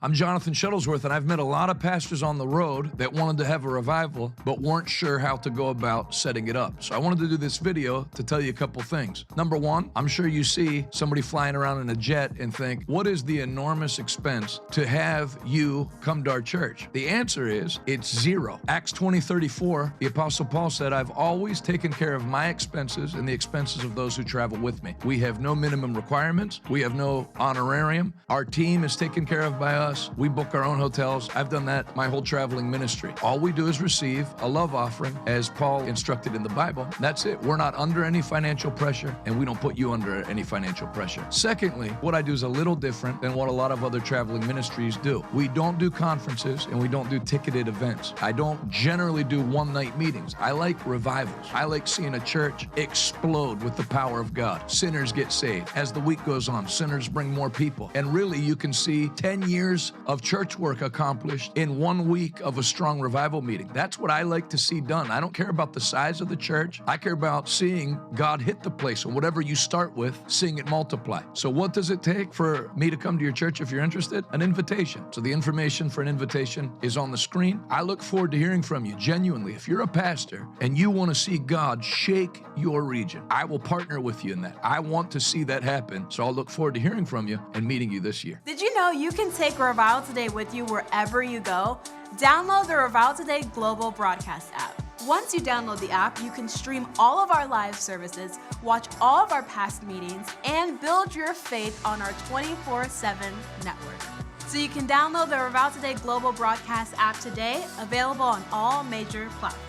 I'm Jonathan Shuttlesworth, and I've met a lot of pastors on the road that wanted to have a revival, but weren't sure how to go about setting it up. So I wanted to do this video to tell you a couple things. Number one, I'm sure you see somebody flying around in a jet and think, what is the enormous expense to have you come to our church? The answer is, it's zero. Acts 20:34, the Apostle Paul said, I've always taken care of my expenses and the expenses of those who travel with me. We have no minimum requirements. We have no honorarium. Our team is taken care of by us. We book our own hotels. I've done that my whole traveling ministry. All we do is receive a love offering as Paul instructed in the Bible. That's it. We're not under any financial pressure, and we don't put you under any financial pressure. Secondly, what I do is a little different than what a lot of other traveling ministries do. We don't do conferences and we don't do ticketed events. I don't generally do one-night meetings. I like revivals. I like seeing a church explode with the power of God. Sinners get saved. As the week goes on, sinners bring more people. And really, you can see 10 years of church work accomplished in 1 week of a strong revival meeting. That's what I like to see done. I don't care about the size of the church. I care about seeing God hit the place. And whatever you start with, seeing it multiply. So what does it take for me to come to your church if you're interested? An invitation. So the information for an invitation is on the screen. I look forward to hearing from you, genuinely. If you're a pastor and you want to see God shake your region, I will partner with you in that. I want to see that happen. So I'll look forward to hearing from you and meeting you this year. Did you know you can take Revival Today with you wherever you go? Download the Revival Today Global Broadcast app. Once you download the app, you can stream all of our live services, watch all of our past meetings, and build your faith on our 24/7 network. So you can download the Revival Today Global Broadcast app today, available on all major platforms.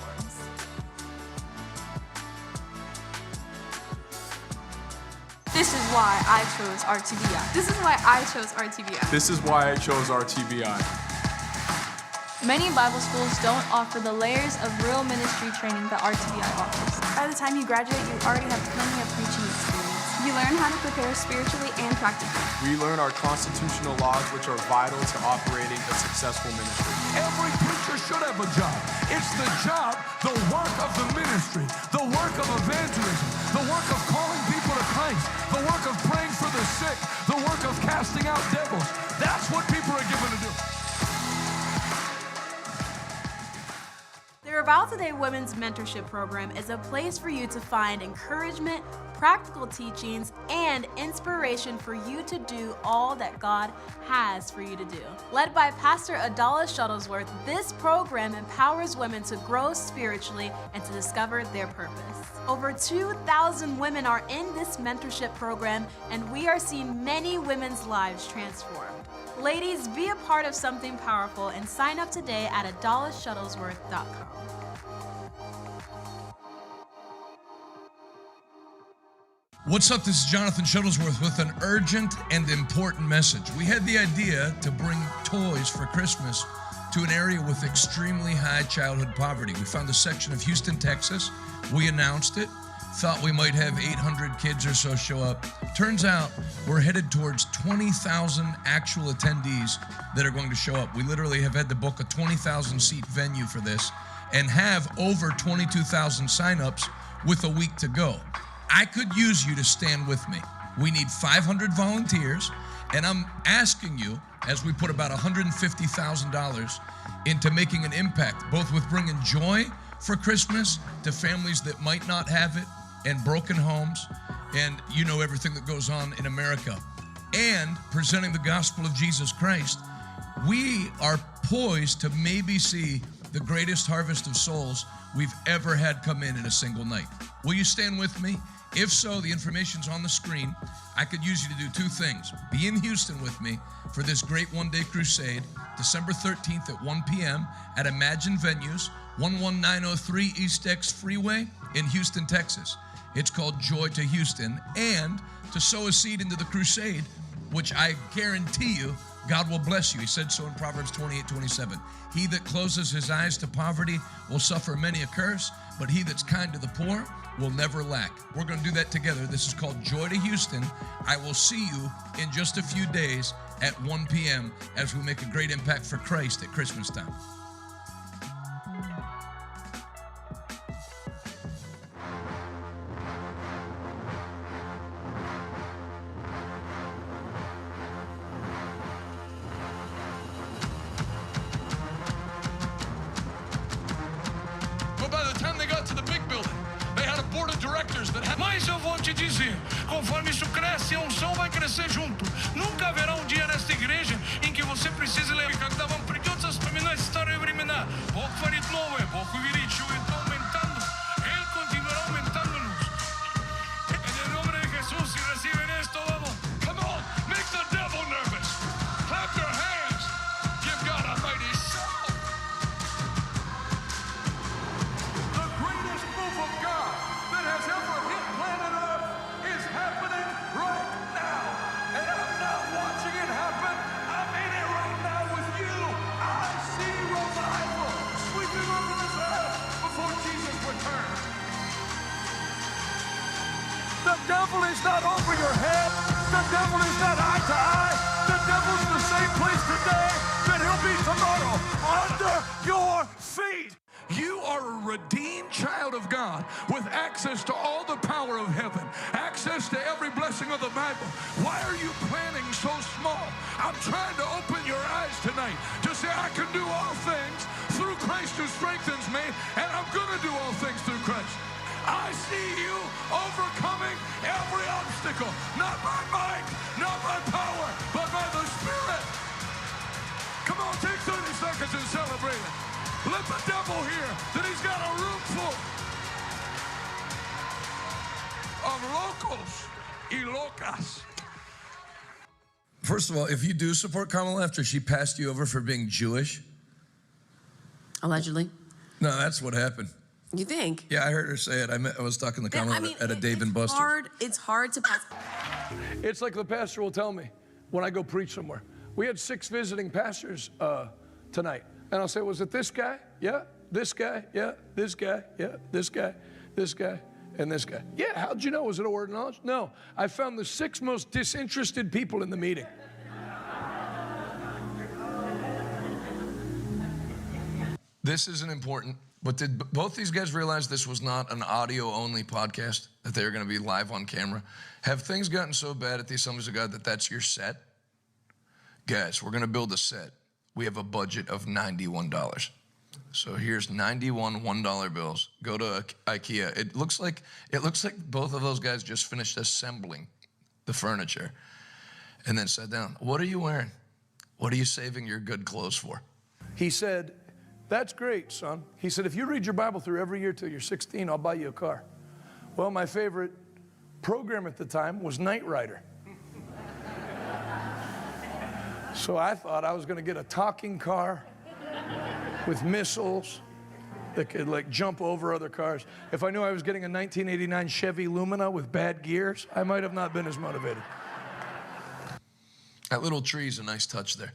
This is why I chose RTBI. This is why I chose RTBI. This is why I chose RTBI. Many Bible schools don't offer the layers of real ministry training that RTBI offers. By the time you graduate, you already have plenty of preaching experience. You learn how to prepare spiritually and practically. We learn our constitutional laws, which are vital to operating a successful ministry. Every preacher should have a job. It's the job, the work of the ministry, the work of evangelism, the work of calling people to Christ, the work of praying for the sick, the work of casting out devils. That's what people are given to do. The Revival Today Women's Mentorship Program is a place for you to find encouragement, practical teachings, and inspiration for you to do all that God has for you to do. Led by Pastor Adala Shuttlesworth, this program empowers women to grow spiritually and to discover their purpose. Over 2,000 women are in this mentorship program, and we are seeing many women's lives transformed. Ladies, be a part of something powerful and sign up today at AdalaShuttlesworth.com. What's up? This is Jonathan Shuttlesworth with an urgent and important message. We had the idea to bring toys for Christmas to an area with extremely high childhood poverty. We found a section of Houston, Texas. We announced it, thought we might have 800 kids or so show up. Turns out we're headed towards 20,000 actual attendees that are going to show up. We literally have had to book a 20,000 seat venue for this and have over 22,000 signups with a week to go. I could use you to stand with me. We need 500 volunteers, and I'm asking you, as we put about $150,000 into making an impact, both with bringing joy for Christmas to families that might not have it and broken homes, and you know everything that goes on in America, and presenting the gospel of Jesus Christ. We are poised to maybe see the greatest harvest of souls we've ever had come in a single night. Will you stand with me? If so, the information's on the screen. I could use you to do two things. Be in Houston with me for this great one-day crusade, December 13th at 1 p.m. at Imagine Venues, 11903 East X Freeway in Houston, Texas. It's called Joy to Houston. And to sow a seed into the crusade, which I guarantee you, God will bless you. He said so in Proverbs 28:27. He that closes his eyes to poverty will suffer many a curse, but he that's kind to the poor will never lack. We're going to do that together. This is called Joy to Houston. I will see you in just a few days at 1 p.m. as we make a great impact for Christ at Christmas time. dizer, conforme isso cresce, a unção vai crescer junto. Nunca haverá um dia nesta igreja em que você precise ler. Когда вам придется вспоминать старые времена, Бог творит новое, Бог увеличивает, aumentando. Él continuará aumentándonos. En el nombre de Jesús, si reciben esto, vamos. Come on, make the devil nervous. Clap your hands. Give God a mighty shout. The greatest move of God that has ever hit planet Earth is happening right now. And I'm not watching it happen. I'm in it right now with you. I see revival sweeping over this earth before Jesus returns. The devil is not over your head. The devil is not eye to eye. The devil's in the same place today that he'll be tomorrow, under your feet. You are a redeemed child of God with access to all the power of heaven, access to every blessing of the Bible. Why are you planning so small? I'm trying to open your eyes tonight to say I can do all things through Christ who strengthens me, and I'm going to do all things through Christ. I see you overcoming every obstacle, not by might, not by power, but by the Spirit. Come on, take 30 seconds and celebrate it. Let the devil hear that he's got a room full of locals y locas. First of all, if you do support Kamala after she passed you over for being Jewish, Allegedly. no, that's what happened. You think? Yeah, I heard her say it. I was talking to Kamala at a Dave and Buster's. It's hard to pass. It's like the pastor will tell me when I go preach somewhere. We had 6 visiting pastors tonight. And I'll say, was it this guy? Yeah. This guy? Yeah. This guy? Yeah. This guy? This guy? And this guy? Yeah. How'd you know? Was it a word of knowledge? No. I found the 6 most disinterested people in the meeting. This isn't important, but did both these guys realize this was not an audio-only podcast, that they were going to be live on camera? Have things gotten so bad at the Assemblies of God that that's your set? Guys, we're going to build a set. We have a budget of $91. So here's 91 $1 bills. Go to IKEA. It looks like both of those guys just finished assembling the furniture and then sat down. What are you wearing? What are you saving your good clothes for? He said, that's great, son. He said, if you read your Bible through every year till you're 16, I'll buy you a car. Well, my favorite program at the time was Knight Rider. So I thought I was going to get a talking car with missiles that could like jump over other cars. If I knew I was getting a 1989 Chevy Lumina with bad gears, I might have not been as motivated. That little tree's a nice touch there.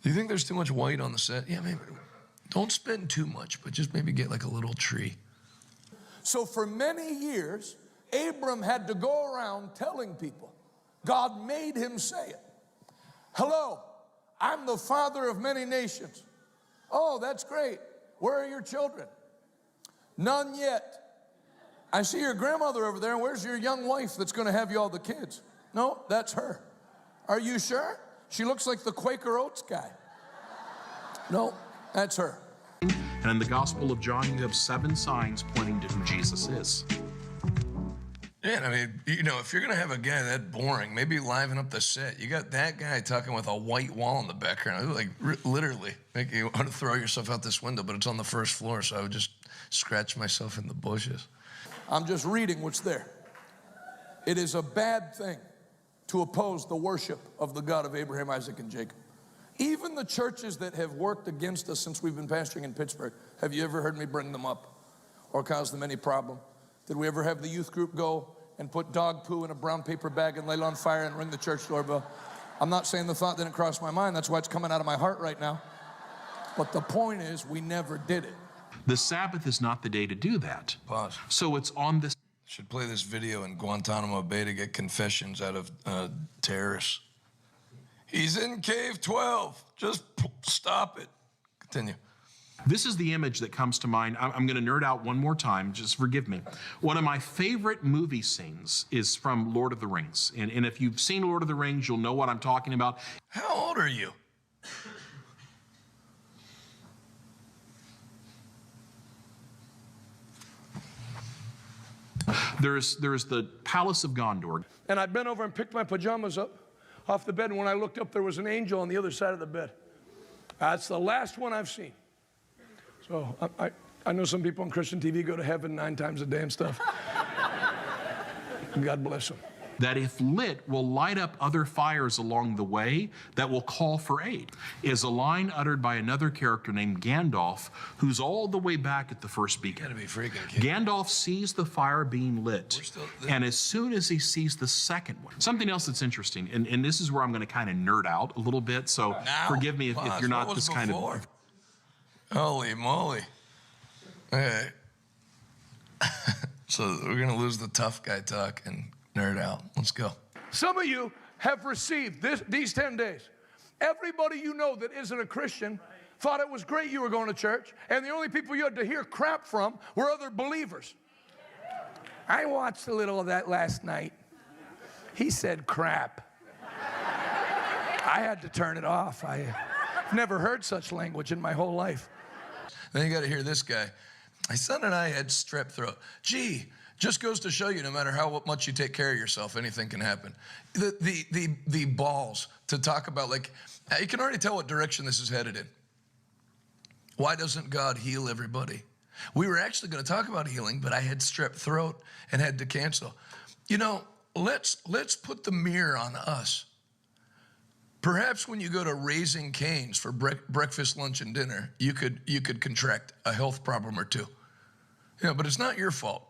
Do you think there's too much white on the set? Yeah, maybe. Don't spend too much, but just maybe get like a little tree. So for many years, Abram had to go around telling people, God made him say it. Hello, I'm the father of many nations. Oh, that's great. Where are your children? None yet. I see your grandmother over there, and where's your young wife that's going to have you all the kids? No, that's her. Are you sure? She looks like the Quaker Oats guy. No, that's her. And in the Gospel of John, you have 7 signs pointing to who Jesus is. Yeah, I mean, you know, if you're going to have a guy that boring, maybe liven up the set. You got that guy talking with a white wall in the background. Like, literally, make you want to throw yourself out this window, but it's on the first floor, so I would just scratch myself in the bushes. I'm just reading what's there. It is a bad thing to oppose the worship of the God of Abraham, Isaac, and Jacob. Even the churches that have worked against us since we've been pastoring in Pittsburgh, have you ever heard me bring them up or cause them any problem? Did we ever have the youth group go and put dog poo in a brown paper bag and light it on fire and ring the church doorbell? I'm not saying the thought didn't cross my mind. That's why it's coming out of my heart right now. But the point is, we never did it. The Sabbath is not the day to do that. Pause. So it's on this. Should play this video in Guantanamo Bay to get confessions out of terrorists. He's in cave 12. Just stop it. Continue. This is the image that comes to mind. I'm going to nerd out one more time. Just forgive me. One of my favorite movie scenes is from Lord of the Rings. And if you've seen Lord of the Rings, you'll know what I'm talking about. How old are you? There's the Palace of Gondor. And I bent over and picked my pajamas up off the bed, and when I looked up, there was an angel on the other side of the bed. That's the last one I've seen. So I know some people on Christian TV go to heaven 9 times a day and stuff. God bless them. That if lit will light up other fires along the way that will call for aid, is a line uttered by another character named Gandalf, who's all the way back at the first beacon. Gotta be freaking kidding. Gandalf sees the fire being lit, and as soon as he sees the second one, something else that's interesting, and this is where I'm going to kind of nerd out a little bit, so now, forgive me if you're not what was this kind before? of... Holy moly. Okay. So we're going to lose the tough guy talk and nerd out. Let's go. Some of you have received these 10 days. Everybody you know that isn't a Christian thought it was great you were going to church, and the only people you had to hear crap from were other believers. I watched a little of that last night. He said crap. I had to turn it off. I've never heard such language in my whole life. Then you got to hear this guy. My son and I had strep throat. Gee, just goes to show you, no matter how much you take care of yourself, anything can happen. The balls to talk about, like, you can already tell what direction this is headed in. Why doesn't God heal everybody? We were actually going to talk about healing, but I had strep throat and had to cancel. You know, let's put the mirror on us. Perhaps when you go to Raising Cane's for breakfast, lunch, and dinner, you could contract a health problem or two. Yeah, but it's not your fault.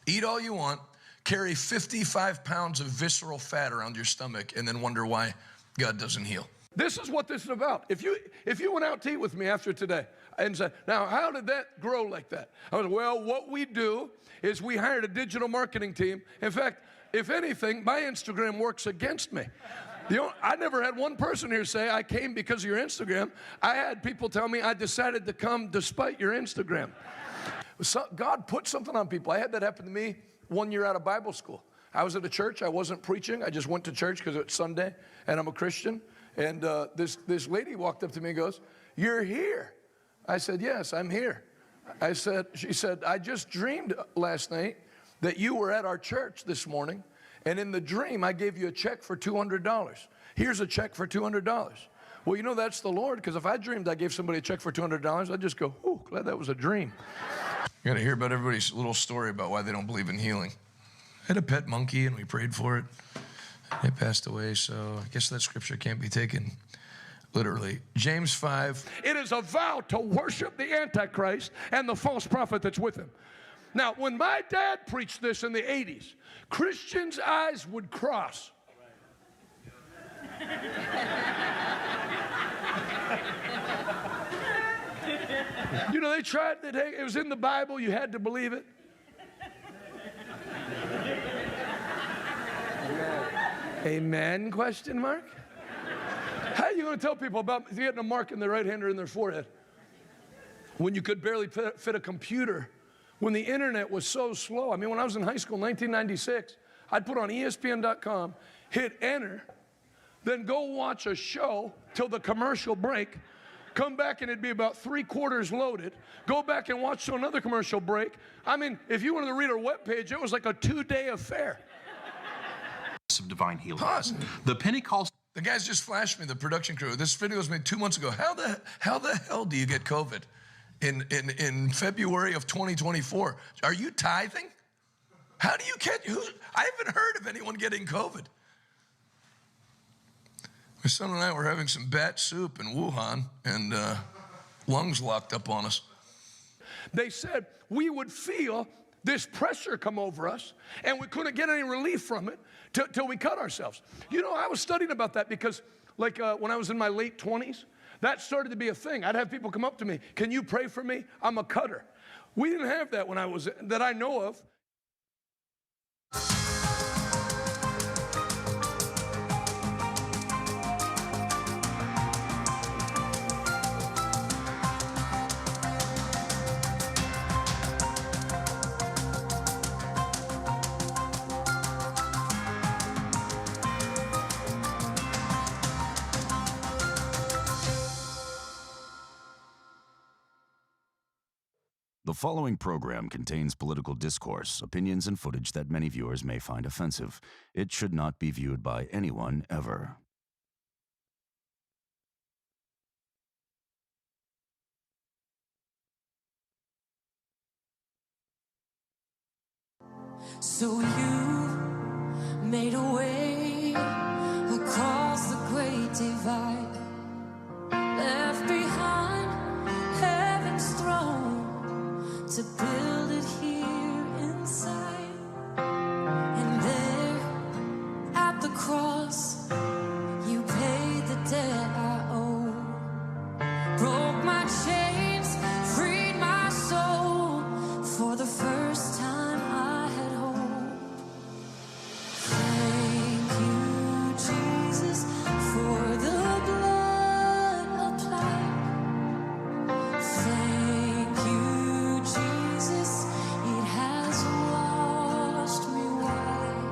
Eat all you want, carry 55 pounds of visceral fat around your stomach, and then wonder why God doesn't heal. This is what this is about. If you went out to eat with me after today and said, now how did that grow like that? I was, well, what we do is we hired a digital marketing team. In fact, if anything, my Instagram works against me. I never had one person here say, I came because of your Instagram. I had people tell me I decided to come despite your Instagram. So God put something on people. I had that happen to me 1 year out of Bible school. I was at a church. I wasn't preaching. I just went to church because it's Sunday, and I'm a Christian. And this lady walked up to me and goes, "You're here." I said, "Yes, I'm here." She said, "I just dreamed last night that you were at our church this morning, and in the dream, I gave you a check for $200. Here's a check for $200. Well, you know, that's the Lord, because if I dreamed I gave somebody a check for $200, I'd just go, "Ooh, glad that was a dream." You got to hear about everybody's little story about why they don't believe in healing. I had a pet monkey, and we prayed for it. It passed away, so I guess that scripture can't be taken literally. James 5. It is a vow to worship the Antichrist and the false prophet that's with him. Now, when my dad preached this in the 80s, Christians' eyes would cross. You know, they tried, it was in the Bible, you had to believe it. Amen, question mark? How are you going to tell people about getting a mark in their right hand or in their forehead when you could barely fit a computer, when the internet was so slow? I mean, when I was in high school in 1996, I'd put on ESPN.com, hit enter, then go watch a show till the commercial break, come back and it'd be about 3/4 loaded, go back and watch till another commercial break. I mean, if you wanted to read our webpage, it was like a 2-day affair. Of divine healing. Pause. The Pentecost. The guys just flashed me, the production crew. This video was made 2 months ago. How the hell do you get COVID in February of 2024? Are you tithing? How do you get? I haven't heard of anyone getting COVID. My son and I were having some bat soup in Wuhan, and lungs locked up on us. They said we would feel this pressure come over us, and we couldn't get any relief from it till we cut ourselves. You know, I was studying about that because, like, when I was in my late 20s, that started to be a thing. I'd have people come up to me, "Can you pray for me? I'm a cutter." We didn't have that when that I know of. The following program contains political discourse, opinions, and footage that many viewers may find offensive. It should not be viewed by anyone ever. So you made a way across the great divide, left behind heaven's throne to build it here inside. And there at the cross, you paid the debt I owe, broke my chains, freed my soul. For the first time I had hope. Thank you, Jesus, for the blood applied. Thank you, Jesus, it has washed me white.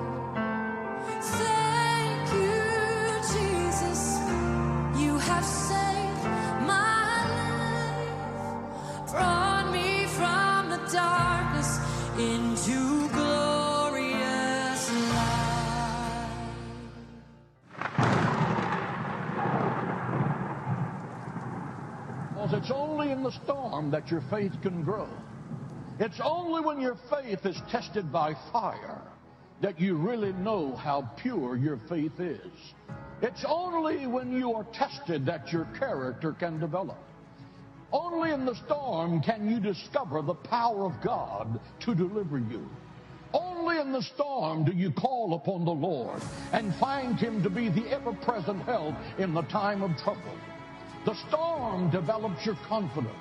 Thank you, Jesus, you have saved my life, brought me from the darkness into glorious light. Because it's only in the storm that your faith can grow. It's only when your faith is tested by fire that you really know how pure your faith is. It's only when you are tested that your character can develop. Only in the storm can you discover the power of God to deliver you. Only in the storm do you call upon the Lord and find Him to be the ever-present help in the time of trouble. The storm develops your confidence.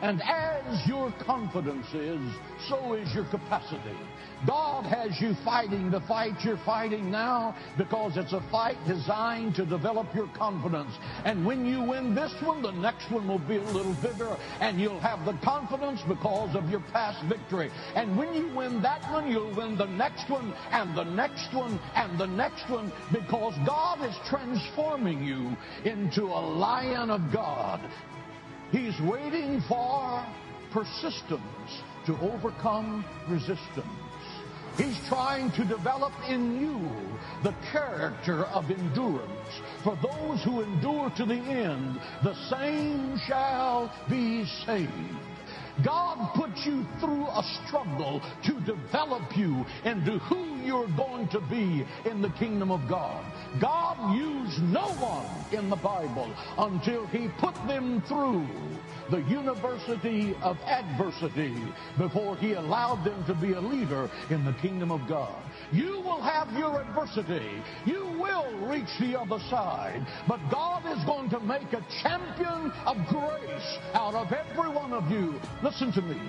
And as your confidence is, so is your capacity. God has you fighting the fight you're fighting now because it's a fight designed to develop your confidence. And when you win this one, the next one will be a little bigger, and you'll have the confidence because of your past victory. And when you win that one, you'll win the next one, and the next one, and the next one, because God is transforming you into a lion of God. He's waiting for persistence to overcome resistance. He's trying to develop in you the character of endurance. For those who endure to the end, the same shall be saved. God put you through a struggle to develop you into who you're going to be in the kingdom of God. God used no one in the Bible until He put them through the university of adversity before He allowed them to be a leader in the kingdom of God. You will have your adversity. You will reach the other side. But God is going to make a champion of grace out of every one of you. Listen to me.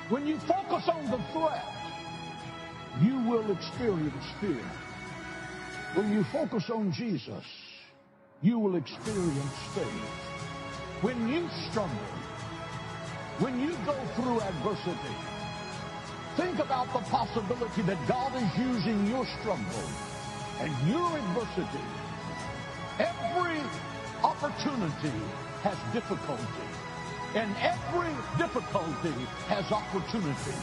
When you focus on the threat, you will experience fear. When you focus on Jesus, you will experience faith. When you struggle, when you go through adversity, think about the possibility that God is using your struggle and your adversity. Every opportunity has difficulty, and every difficulty has opportunity.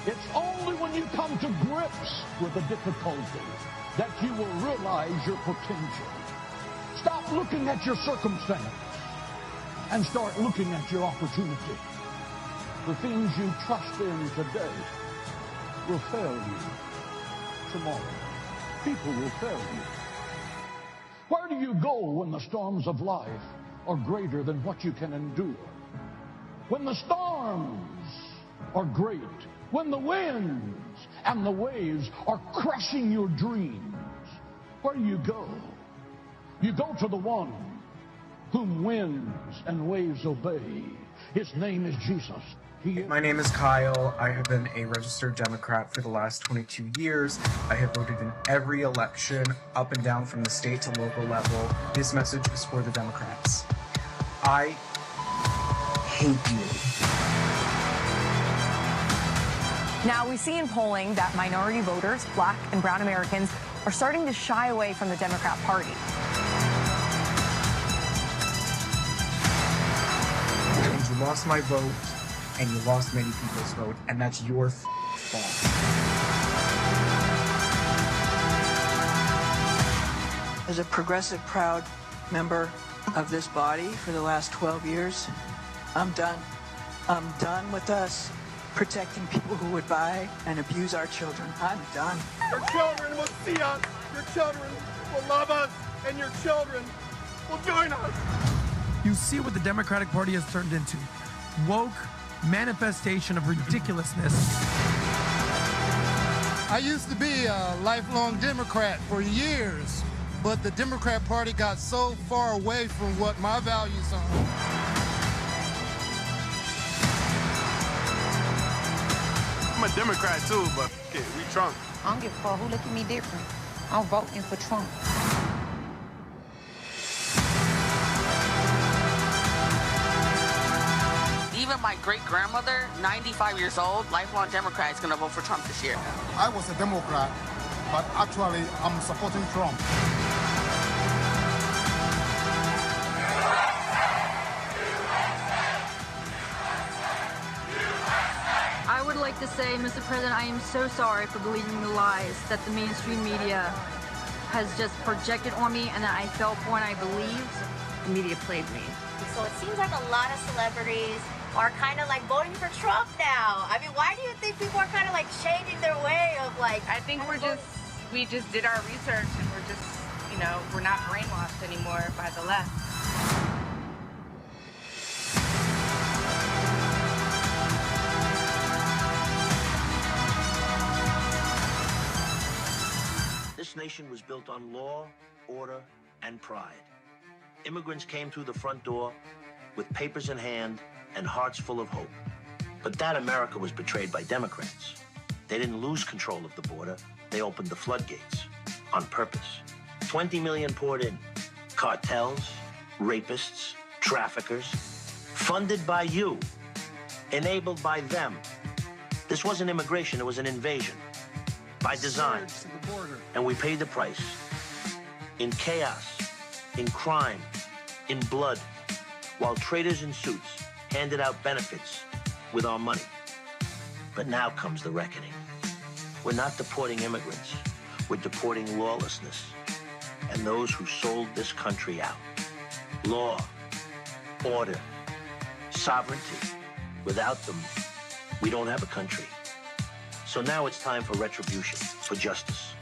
It's only when you come to grips with the difficulty that you will realize your potential. Stop looking at your circumstance and start looking at your opportunity. The things you trust in today will fail you tomorrow. People will fail you. Where do you go when the storms of life are greater than what you can endure? When the storms are great, when the winds and the waves are crushing your dreams, where do you go? You go to the one whom winds and waves obey. His name is Jesus. My name is Kyle. I have been a registered Democrat for the last 22 years. I have voted in every election, up and down from the state to local level. This message is for the Democrats. I hate you. Now, we see in polling that minority voters, Black and brown Americans, are starting to shy away from the Democrat Party. And you lost my vote. and you lost many people's vote, and that's your fault. As a progressive, proud member of this body for the last 12 years, I'm done. I'm done with us protecting people who would buy and abuse our children. I'm done. Your children will see us. Your children will love us. And your children will join us. You see what the Democratic Party has turned into. Woke manifestation of ridiculousness. I used to be a lifelong Democrat for years, but the Democrat Party got so far away from what my values are. I'm a Democrat too, but okay, we Trump. I don't give a fuck who look at me different. I'm voting for Trump. Even my great-grandmother, 95 years old, lifelong Democrat, is going to vote for Trump this year. I was a Democrat, but actually I'm supporting Trump. I would like to say, Mr. President, I am so sorry for believing the lies that the mainstream media has just projected on me and that I fell for and I believed. The media played me. So it seems like a lot of celebrities are kind of like voting for Trump now. I mean, why do you think people are kind of like changing their way of like... I think we just did our research and we're just, you know, we're not brainwashed anymore by the left. This nation was built on law, order, and pride. Immigrants came through the front door with papers in hand and hearts full of hope. But that America was betrayed by Democrats. They didn't lose control of the border. They opened the floodgates on purpose. 20 million poured in. Cartels, rapists, traffickers, funded by you, enabled by them. This wasn't immigration, it was an invasion. By design. And we paid the price. In chaos, in crime, in blood, while traders in suits handed out benefits with our money. But now comes the reckoning. We're not deporting immigrants. We're deporting lawlessness and those who sold this country out. Law, order, sovereignty. Without them, we don't have a country. So now it's time for retribution, for justice.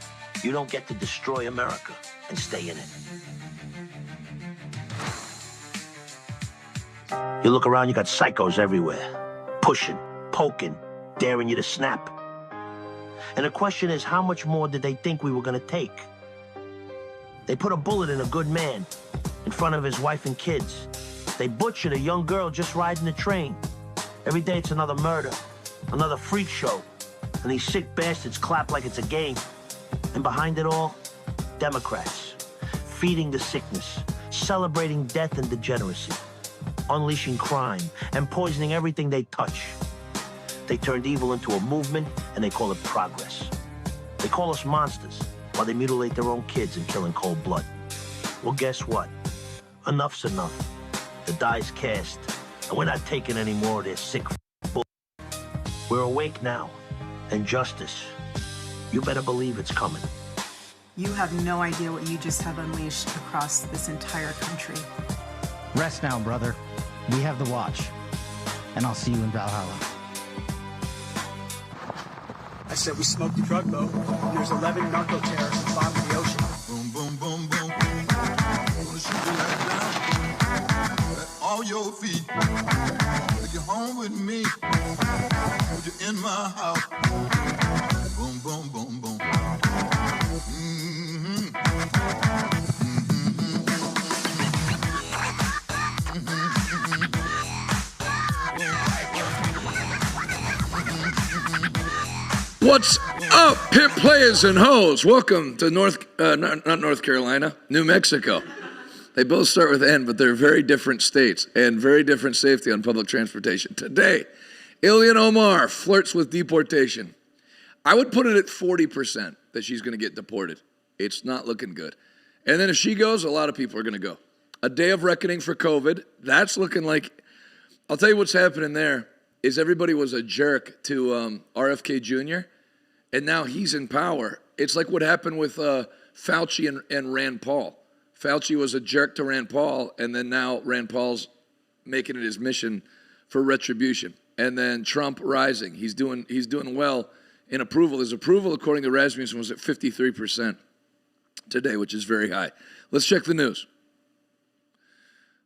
You don't get to destroy America and stay in it. You look around, you got psychos everywhere, pushing, poking, daring you to snap. And the question is, how much more did they think we were gonna take? They put a bullet in a good man in front of his wife and kids. They butchered a young girl just riding the train. Every day it's another murder, another freak show. And these sick bastards clap like it's a game. And behind it all, Democrats, feeding the sickness, celebrating death and degeneracy, unleashing crime, and poisoning everything they touch. They turned evil into a movement, and they call it progress. They call us monsters, while they mutilate their own kids and kill in cold blood. Well, guess what? Enough's enough. The die's cast, and we're not taking any more of their sick bull. We're awake now, and justice, you better believe it's coming. You have no idea what you just have unleashed across this entire country. Rest now, brother. We have the watch, and I'll see you in Valhalla. I said we smoked the drug boat. There's 11 narco terrorists at the bottom of the ocean. Boom, boom, boom, boom. Wanna shoot you right down at all your feet. Take you home with me. Put you in my house. Boom, boom, boom, boom. What's up, pimp players and hoes? Welcome to not North Carolina, New Mexico. They both start with N, but they're very different states and very different safety on public transportation. Today, Ilhan Omar flirts with deportation. I would put it at 40% that she's going to get deported. It's not looking good. And then if she goes, a lot of people are going to go. A day of reckoning for COVID. That's looking like, I'll tell you what's happening there. is everybody was a jerk to RFK Jr., and now he's in power. It's like what happened with Fauci and Rand Paul. Fauci was a jerk to Rand Paul, and then now Rand Paul's making it his mission for retribution. And then Trump rising. He's doing well in approval. His approval, according to Rasmussen, was at 53% today, which is very high. Let's check the news.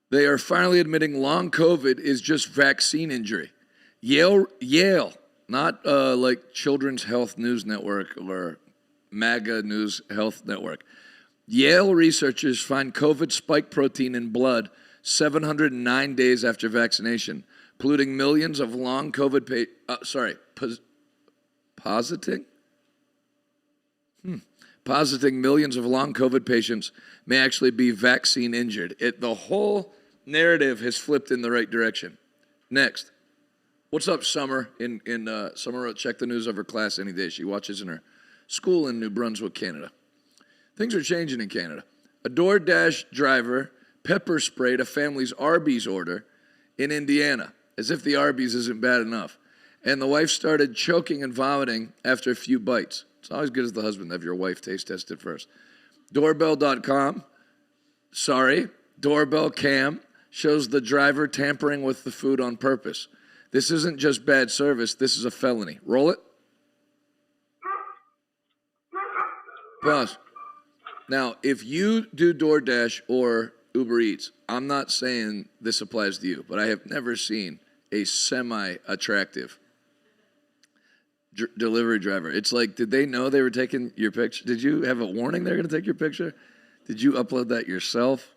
They are finally admitting long COVID is just vaccine injury. Yale, not like Children's Health News Network or MAGA News Health Network. Yale researchers find COVID spike protein in blood 709 days after vaccination, polluting millions of long COVID positing millions of long COVID patients may actually be vaccine injured. The whole narrative has flipped in the right direction. Next. What's up, Summer? Summer wrote, check the news of her class any day. She watches in her school in New Brunswick, Canada. Things are changing in Canada. A DoorDash driver pepper sprayed a family's Arby's order in Indiana, as if the Arby's isn't bad enough. And the wife started choking and vomiting after a few bites. It's always good as the husband to have your wife taste test it first. Doorbell.com, doorbell cam shows the driver tampering with the food on purpose. This isn't just bad service, this is a felony. Roll it. Pause. Now, if you do DoorDash or Uber Eats, I'm not saying this applies to you, but I have never seen a semi-attractive delivery driver. It's like, did they know they were taking your picture? Did you have a warning they're going to take your picture? Did you upload that yourself?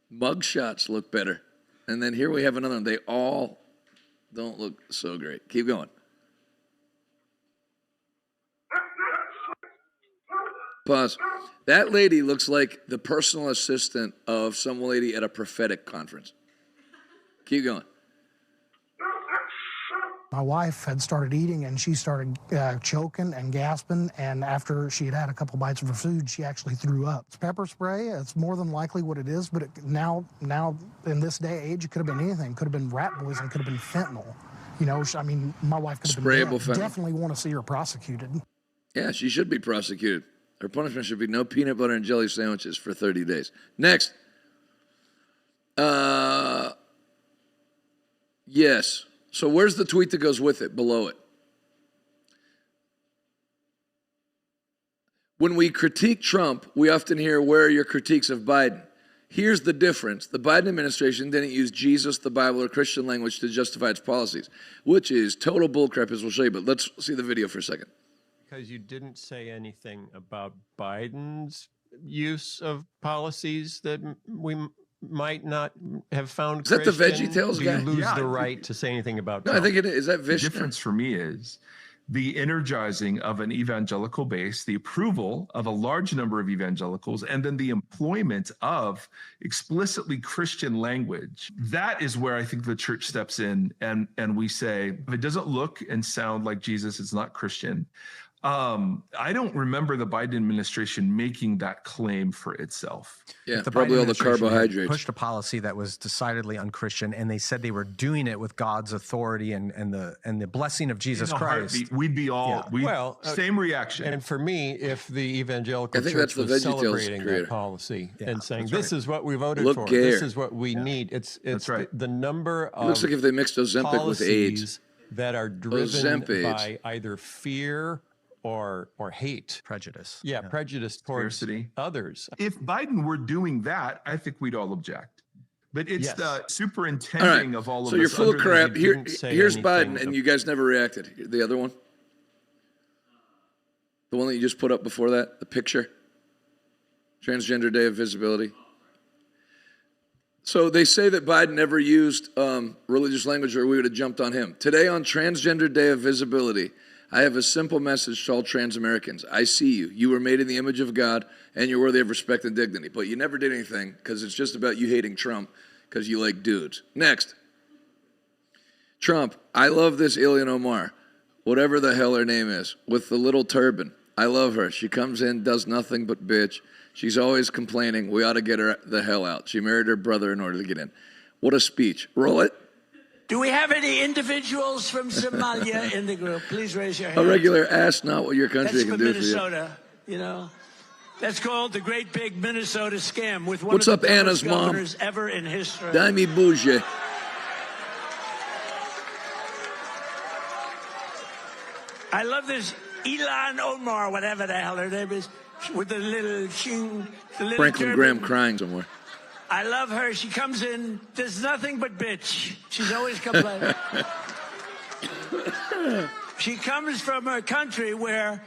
Mug shots look better. And then here we have another one. They all don't look so great. Keep going. Pause. That lady looks like the personal assistant of some lady at a prophetic conference. Keep going. My wife had started eating and she started choking and gasping, and after she had had a couple bites of her food, she actually threw up. It's pepper spray. It's more than likely what it is, but now in this day and age, it could have been anything. Could have been rat poison, could have been fentanyl. You know, I mean, my wife could have been dead. Definitely want to see her prosecuted. Yeah, she should be prosecuted. Her punishment should be no peanut butter and jelly sandwiches for 30 days. Next. Yes. So where's the tweet that goes with it, below it? When we critique Trump, we often hear, where are your critiques of Biden? Here's the difference. The Biden administration didn't use Jesus, the Bible, or Christian language to justify its policies, which is total bullcrap, as we'll show you. But let's see the video for a second. Because you didn't say anything about Biden's use of policies that we might not have found. Is that the VeggieTales guy? Do you lose the right to say anything about No, Trump? I think it is. Is that The difference for me is the energizing of an evangelical base, the approval of a large number of evangelicals, and then the employment of explicitly Christian language. That is where I think the church steps in and we say, if it doesn't look and sound like Jesus, it's not Christian. I don't remember the Biden administration making that claim for itself. Yeah, the probably Biden all the administration had carbohydrates. pushed a policy that was decidedly unchristian, and they said they were doing it with God's authority and the blessing of Jesus In a Christ. heartbeat, we'd be all same reaction. And for me, if the evangelical I think church that's the was VeggieTales celebrating creator. that policy and saying, that's this right. is what we voted Look for, gayer. this is what we need. It's right. the number It of looks like if they mixed Ozempic with AIDS. policies that are driven Ozempic. by either fear or hate. Prejudice. Yeah, prejudice towards Scarcity. others. If Biden were doing that, I think we'd all object. But it's Yes. the All right. superintending of all of So this. you're full of under the- crap. didn't say Here's anything Biden, and you guys never reacted. The other one? The one that you just put up before that? The picture? Transgender Day of Visibility. So they say that Biden never used religious language or we would have jumped on him. Today on Transgender Day of Visibility, I have a simple message to all trans Americans. I see you. You were made in the image of God, and you're worthy of respect and dignity. But you never did anything because it's just about you hating Trump because you like dudes. Next. Trump. I love this Ilhan Omar, whatever the hell her name is, with the little turban. I love her. She comes in, does nothing but bitch. She's always complaining. We ought to get her the hell out. She married her brother in order to get in. What a speech. Roll it. Do we have any individuals from Somalia in the group? Please raise your hand. A regular ask not what your country That's can for do for you. Minnesota, you know. That's called the great big Minnesota scam with one What's of up, the Anna's dumbest mom? governors ever in history. Daimi Bougie. I love this Ilhan Omar, whatever the hell her name is, with the little Franklin turban. Graham crying somewhere. I love her. She comes in, does nothing but bitch. She's always complaining. She comes from a country where,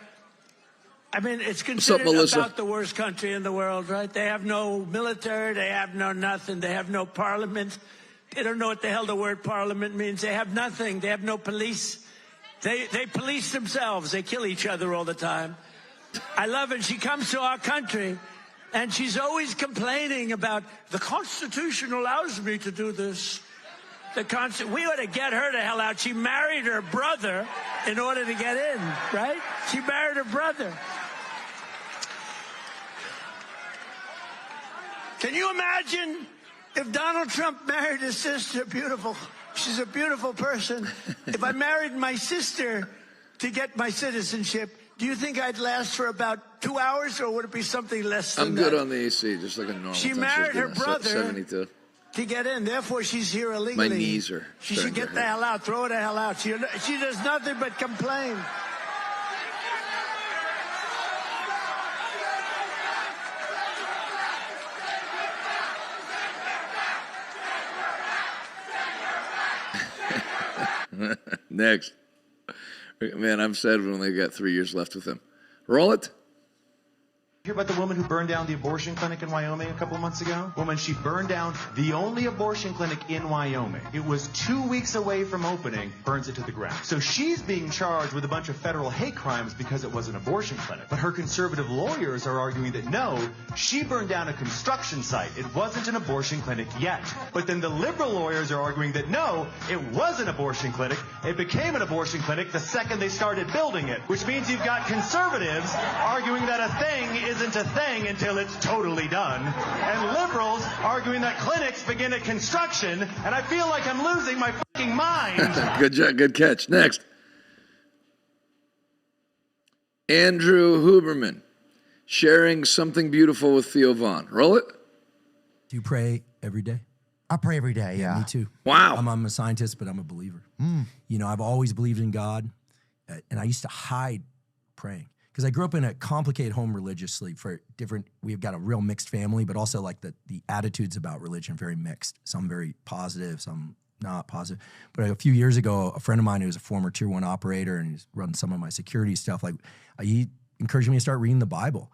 I mean, it's considered about the worst country in the world, right? They have no military. They have no nothing. They have no parliament. They don't know what the hell the word parliament means. They have nothing. They have no police. They police themselves. They kill each other all the time. I love it. She comes to our country, and she's always complaining about the Constitution allows me to do this. We ought to get her the hell out. She married her brother in order to get in, right? She married her brother. Can you imagine if Donald Trump married his sister? Beautiful. She's a beautiful person. If I married my sister to get my citizenship, do you think I'd last for about 2 hours, or would it be something less than I'm that? good on the AC, just like a normal. She time. married She's her good. brother 72. to get in. Therefore, she's here illegally. My knees are She starting should to get the hurt. hell out. Throw her the hell out. She does nothing but complain. Next. Man, I'm sad we only got 3 years left with him. Roll it. Hear about the woman who burned down the abortion clinic in Wyoming a couple months ago? Woman, she burned down the only abortion clinic in Wyoming. It was 2 weeks away from opening, burns it to the ground. So she's being charged with a bunch of federal hate crimes because it was an abortion clinic. But her conservative lawyers are arguing that no, she burned down a construction site. It wasn't an abortion clinic yet. But then the liberal lawyers are arguing that no, it was an abortion clinic. It became an abortion clinic the second they started building it, which means you've got conservatives arguing that a thing isn't a thing until it's totally done, and liberals arguing that clinics begin at construction, and I feel like I'm losing my fucking mind. Good job, good catch. Next. Andrew Huberman, sharing something beautiful with Theo Vaughn. Roll it. Do you pray every day? I pray every day, yeah. Me too. Wow. I'm a scientist, but I'm a believer. You know, I've always believed in God, and I used to hide praying. Because I grew up in a complicated home religiously for different, we've got a real mixed family, but also like the attitudes about religion, very mixed. Some very positive, some not positive. But a few years ago, a friend of mine who was a former Tier 1 operator and he's run some of my security stuff, like he encouraged me to start reading the Bible.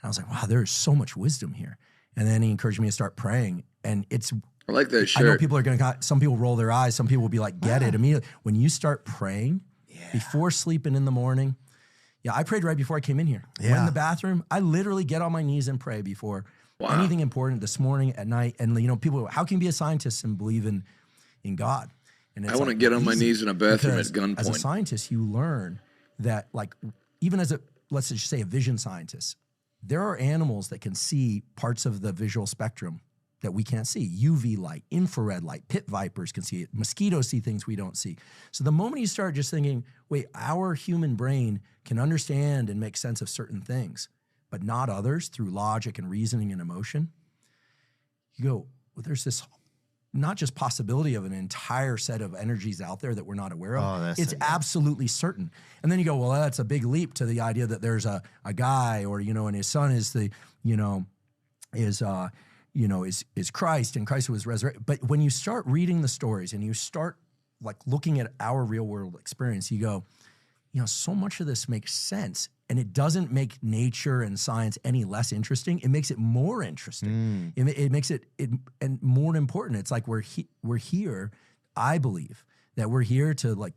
And I was like, wow, there's so much wisdom here. And then he encouraged me to start praying. And it's, I like that shirt. I know people are going to, some people roll their eyes. Some people will be like, get it immediately. When you start praying before sleeping in the morning, yeah, I prayed right before I came in here. Went in the bathroom. I literally get on my knees and pray before anything important this morning, at night. And, you know, people, how can you be a scientist and believe in God? And it's I want to get on my knees in a bathroom at gunpoint. As a scientist, you learn that, like, even as a, let's just say a vision scientist, there are animals that can see parts of the visual spectrum that we can't see. UV light, infrared light, pit vipers can see it. Mosquitoes see things we don't see. So the moment you start just thinking, wait, our human brain can understand and make sense of certain things, but not others through logic and reasoning and emotion, you go, well, there's this not just possibility of an entire set of energies out there that we're not aware of. It's absolutely certain. And then you go, well, that's a big leap to the idea that there's a guy, or, you know, and his son is the, you know, is Christ, and Christ was resurrected. But when you start reading the stories and you start like looking at our real world experience, you go, you know, so much of this makes sense, and it doesn't make nature and science any less interesting. It makes it more interesting. It makes it and more important. It's like we're here. I believe that we're here to like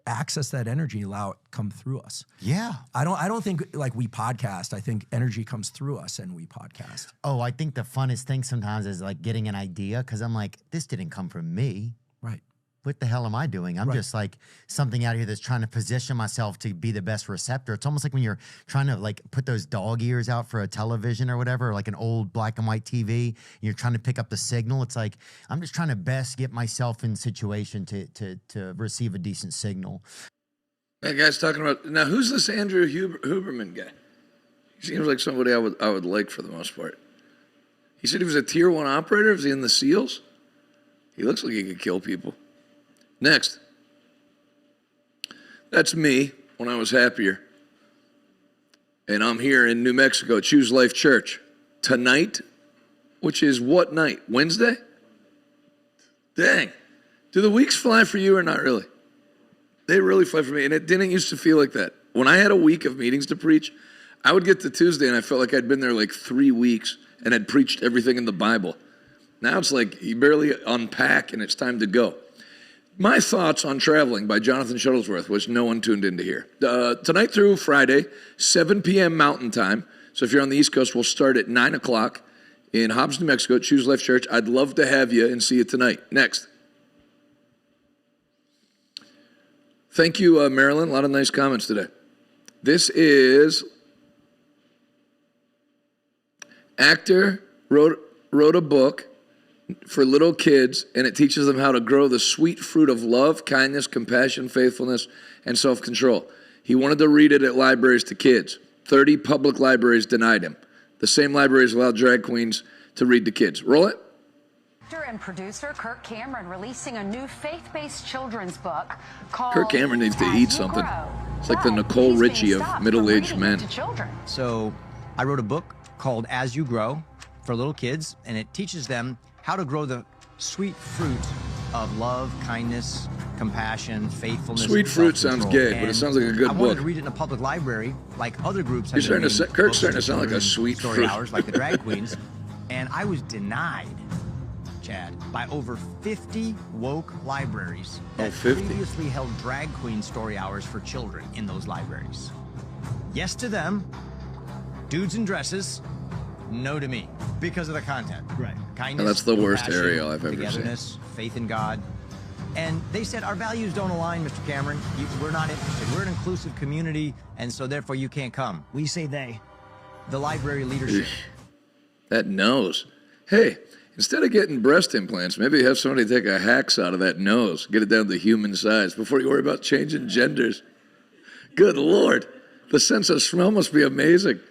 access that energy, allow it come through us. Yeah. I don't think like we podcast. I think energy comes through us and we podcast. Oh, I think the funnest thing sometimes is like getting an idea, because I'm like, this didn't come from me. Right. what the hell am I doing? I'm just like something out here that's trying to position myself to be the best receptor. It's almost like when you're trying to like put those dog ears out for a television or whatever, like an old black and white TV, and you're trying to pick up the signal. It's like, I'm just trying to best get myself in situation to receive a decent signal. That guy's talking about, now who's this Andrew Huberman guy? He seems like somebody I would like for the most part. He said he was a tier 1 operator. Is he in the SEALs? He looks like he could kill people. Next. That's me when I was happier. And I'm here in New Mexico, Choose Life Church. Tonight, which is what night? Wednesday? Dang. Do the weeks fly for you or not really? They really fly for me. And it didn't used to feel like that. When I had a week of meetings to preach, I would get to Tuesday and I felt like I'd been there like 3 weeks and had preached everything in the Bible. Now it's like you barely unpack and it's time to go. My Thoughts on Traveling by Jonathan Shuttlesworth, which no one tuned in to hear. Tonight through Friday, 7 p.m. Mountain Time. So if you're on the East Coast, we'll start at 9 o'clock in Hobbs, New Mexico, at Choose Life Church. I'd love to have you and see you tonight. Next. Thank you, Marilyn. A lot of nice comments today. This is actor wrote a book for little kids, and it teaches them how to grow the sweet fruit of love, kindness, compassion, faithfulness, and self-control. He wanted to read it at libraries to kids. 30 public libraries denied him. The same libraries allowed drag queens to read to kids. Roll it. Actor and producer Kirk Cameron releasing a new faith-based children's book called Kirk Cameron needs to eat something. It's like the Nicole Richie of middle-aged men. So I wrote a book called As You Grow for little kids, and it teaches them how to grow the sweet fruit of love, kindness, compassion, faithfulness. Sweet fruit sounds gay, but it sounds like a good I book. wanted to read it in a public library, like other groups. Kirk's starting to sound like a sweet story fruit. hours, like the drag queens, and I was denied, Chad, by over 50 woke libraries that 50. previously held drag queen story hours for children in those libraries. Yes to them, dudes in dresses. No to me, because of the content. Right. Kindness, And that's the worst compassion, Ariel I've ever seen. togetherness, faith in God. And they said, our values don't align, Mr. Cameron. We're not interested. We're an inclusive community, and so therefore you can't come. We say they. The library leadership. That nose. Hey, instead of getting breast implants, maybe have somebody take a hacksaw out of that nose, get it down to human size before you worry about changing genders. Good Lord. The sense of smell must be amazing.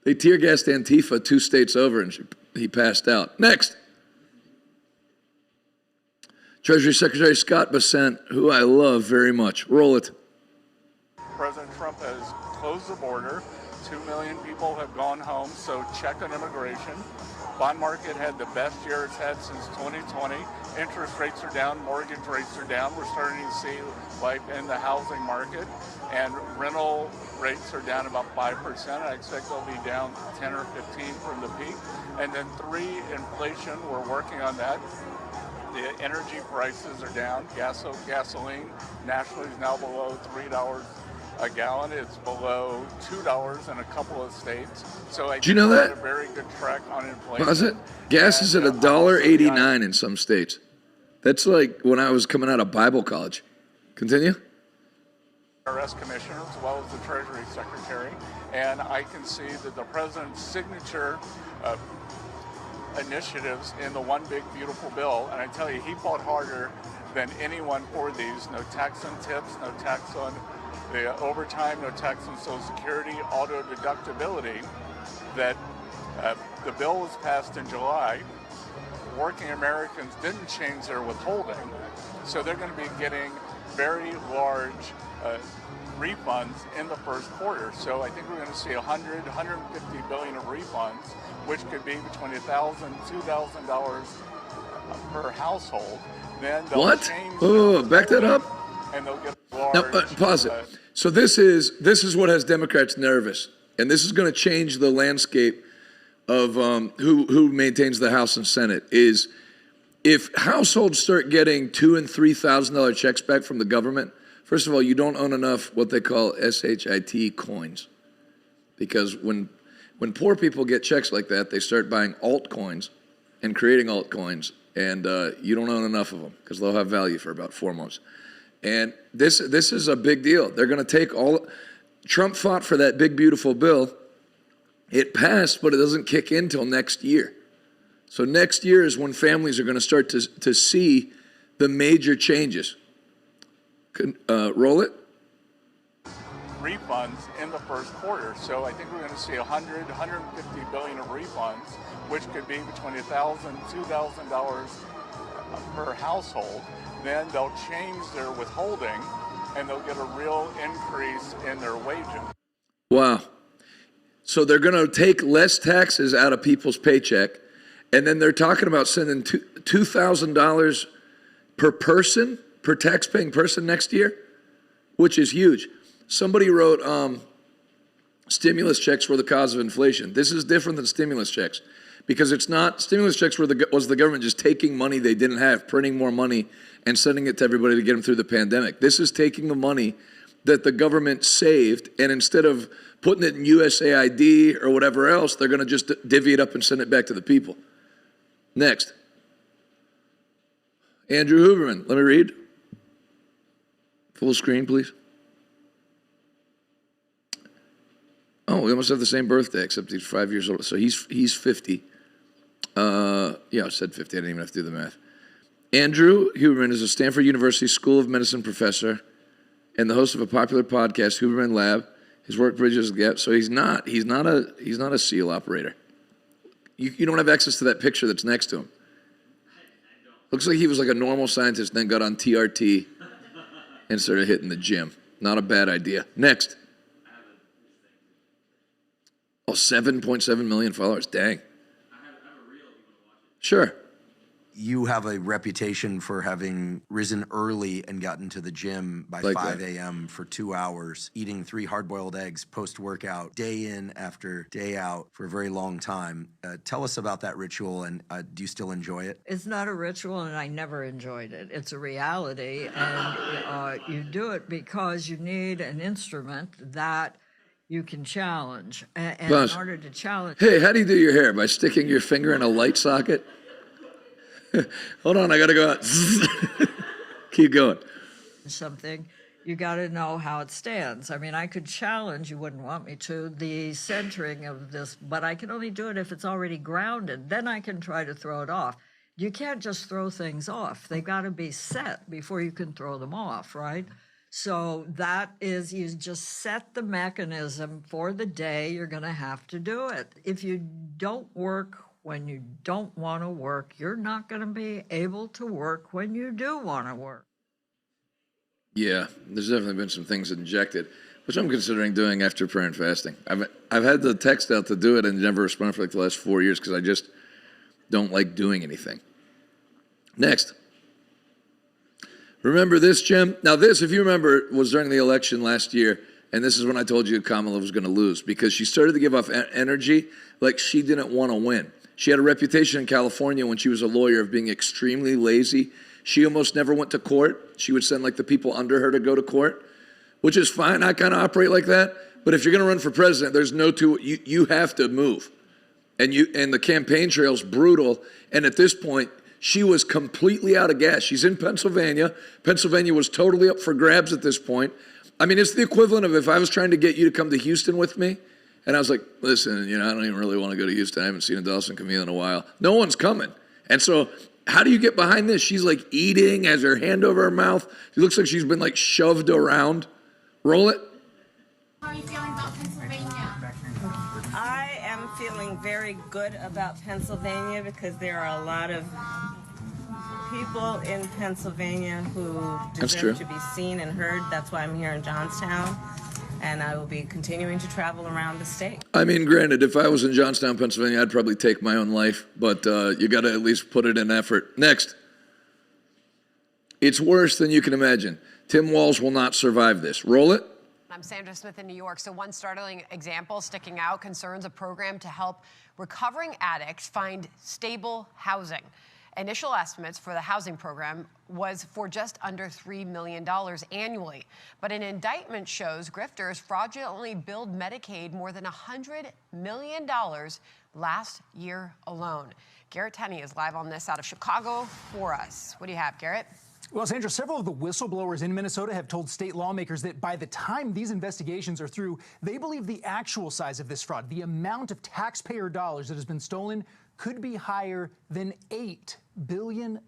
They tear gassed Antifa 2 states over and he passed out. Next. Treasury Secretary Scott Bessent, who I love very much. Roll it. President Trump has closed the border. 2 million people have gone home, so check on immigration. Bond market had the best year it's had since 2020. Interest rates are down, mortgage rates are down. We're starting to see life in the housing market, and rental rates are down about 5%. I expect they'll be down 10 or 15 from the peak. And then 3, inflation, we're working on that. The energy prices are down. Gasoline nationally is now below $3 a gallon. It's below $2 in a couple of states. So I Do you know think we're that? on a very good track on inflation. Was it? Gas is at $1.89 in some states. That's like when I was coming out of Bible college. Continue. IRS commissioner as well as the Treasury Secretary, and I can see that the president's signature initiatives in the One Big Beautiful Bill, and I tell you, he fought harder than anyone for these. No tax on tips, no tax on the overtime, no tax on Social Security, auto deductibility. That the bill was passed in July. Working Americans didn't change their withholding, so they're going to be getting very large refunds in the first quarter. So I think we're going to see $150 billion of refunds, which could be between $1,000 and $2,000 per household. Then they'll What? change Oh, back that up. and they'll get large. Now, pause it. So this is what has Democrats nervous, and this is going to change the landscape of who maintains the House and Senate. Is if households start getting $2,000 and $3,000 checks back from the government, first of all, you don't own enough what they call SHIT coins, because when poor people get checks like that, they start buying altcoins and creating altcoins, and you don't own enough of them because they'll have value for about 4 months. And this is a big deal. They're going to take all. Trump fought for that big, beautiful bill. It passed, but it doesn't kick in till next year. So next year is when families are going to start to see the major changes. Roll it. Refunds in the first quarter. So I think we're going to see 150 billion of refunds, which could be between $1,000, $2,000 per household. Then they'll change their withholding and they'll get a real increase in their wages. Wow. So they're going to take less taxes out of people's paycheck, and then they're talking about sending $2,000 per person, per tax-paying person next year, which is huge. Somebody wrote stimulus checks were the cause of inflation. This is different than stimulus checks because it's not, stimulus checks was the government just taking money they didn't have, printing more money and sending it to everybody to get them through the pandemic. This is taking the money that the government saved, and instead of putting it in USAID or whatever else, they're going to just divvy it up and send it back to the people. Next. Andrew Huberman, let me read. Full screen, please. Oh, we almost have the same birthday, except he's 5 years old. So he's 50. Yeah, I said 50. I didn't even have to do the math. Andrew Huberman is a Stanford University School of Medicine professor and the host of a popular podcast, Huberman Lab. His work bridges the gap. So he's not a SEAL operator. You don't have access to that picture that's next to him. Looks like he was like a normal scientist, then got on TRT and started hitting the gym. Not a bad idea. Next. Oh, 7.7 million followers. Dang. Sure. You have a reputation for having risen early and gotten to the gym by Like 5 that. a.m. for 2 hours, eating 3 hard-boiled eggs post-workout, day in after day out for a very long time. Tell us about that ritual, and do you still enjoy it? It's not a ritual, and I never enjoyed it. It's a reality, and you do it because you need an instrument that you can challenge. And in order to challenge... Hey, how do you do your hair? By sticking your finger in a light socket? Hold on, I got to go out. Keep going. Something, you got to know how it stands. I mean, I could challenge, you wouldn't want me to, the centering of this, but I can only do it if it's already grounded. Then I can try to throw it off. You can't just throw things off. They got to be set before you can throw them off, right? So that is, you just set the mechanism for the day you're going to have to do it. If you don't work when you don't want to work, you're not going to be able to work when you do want to work. Yeah, there's definitely been some things injected, which I'm considering doing after prayer and fasting. I've had the text out to do it and never responded for like the last 4 years because I just don't like doing anything. Next. Remember this, Jim? Now this, if you remember, was during the election last year, and this is when I told you Kamala was going to lose because she started to give off energy like she didn't want to win. She had a reputation in California when she was a lawyer of being extremely lazy. She almost never went to court. She would send like the people under her to go to court, which is fine. I kind of operate like that. But if you're going to run for president, there's no two. You have to move, and the campaign trail's brutal. And at this point, she was completely out of gas. She's in Pennsylvania. Pennsylvania was totally up for grabs at this point. I mean, it's the equivalent of if I was trying to get you to come to Houston with me. And I was like, listen, I don't even really want to go to Houston. I haven't seen a Dawson Camille in a while. No one's coming. And so how do you get behind this? She's like eating, has her hand over her mouth. It looks like she's been like shoved around. Roll it. How are you feeling about Pennsylvania? I am feeling very good about Pennsylvania because there are a lot of people in Pennsylvania who deserve to be seen and heard. That's why I'm here in Johnstown. And I will be continuing to travel around the state. I mean, granted, if I was in Johnstown, Pennsylvania, I'd probably take my own life, but you got to at least put it in effort. Next. It's worse than you can imagine. Tim Walz will not survive this. Roll it. I'm Sandra Smith in New York. So one startling example sticking out concerns a program to help recovering addicts find stable housing. Initial estimates for the housing program was for just under $3 million annually. But an indictment shows grifters fraudulently billed Medicaid more than $100 million last year alone. Garrett Tenney is live on this out of Chicago for us. What do you have, Garrett? Well, Sandra, several of the whistleblowers in Minnesota have told state lawmakers that by the time these investigations are through, they believe the actual size of this fraud, the amount of taxpayer dollars that has been stolen, could be higher than $8 billion.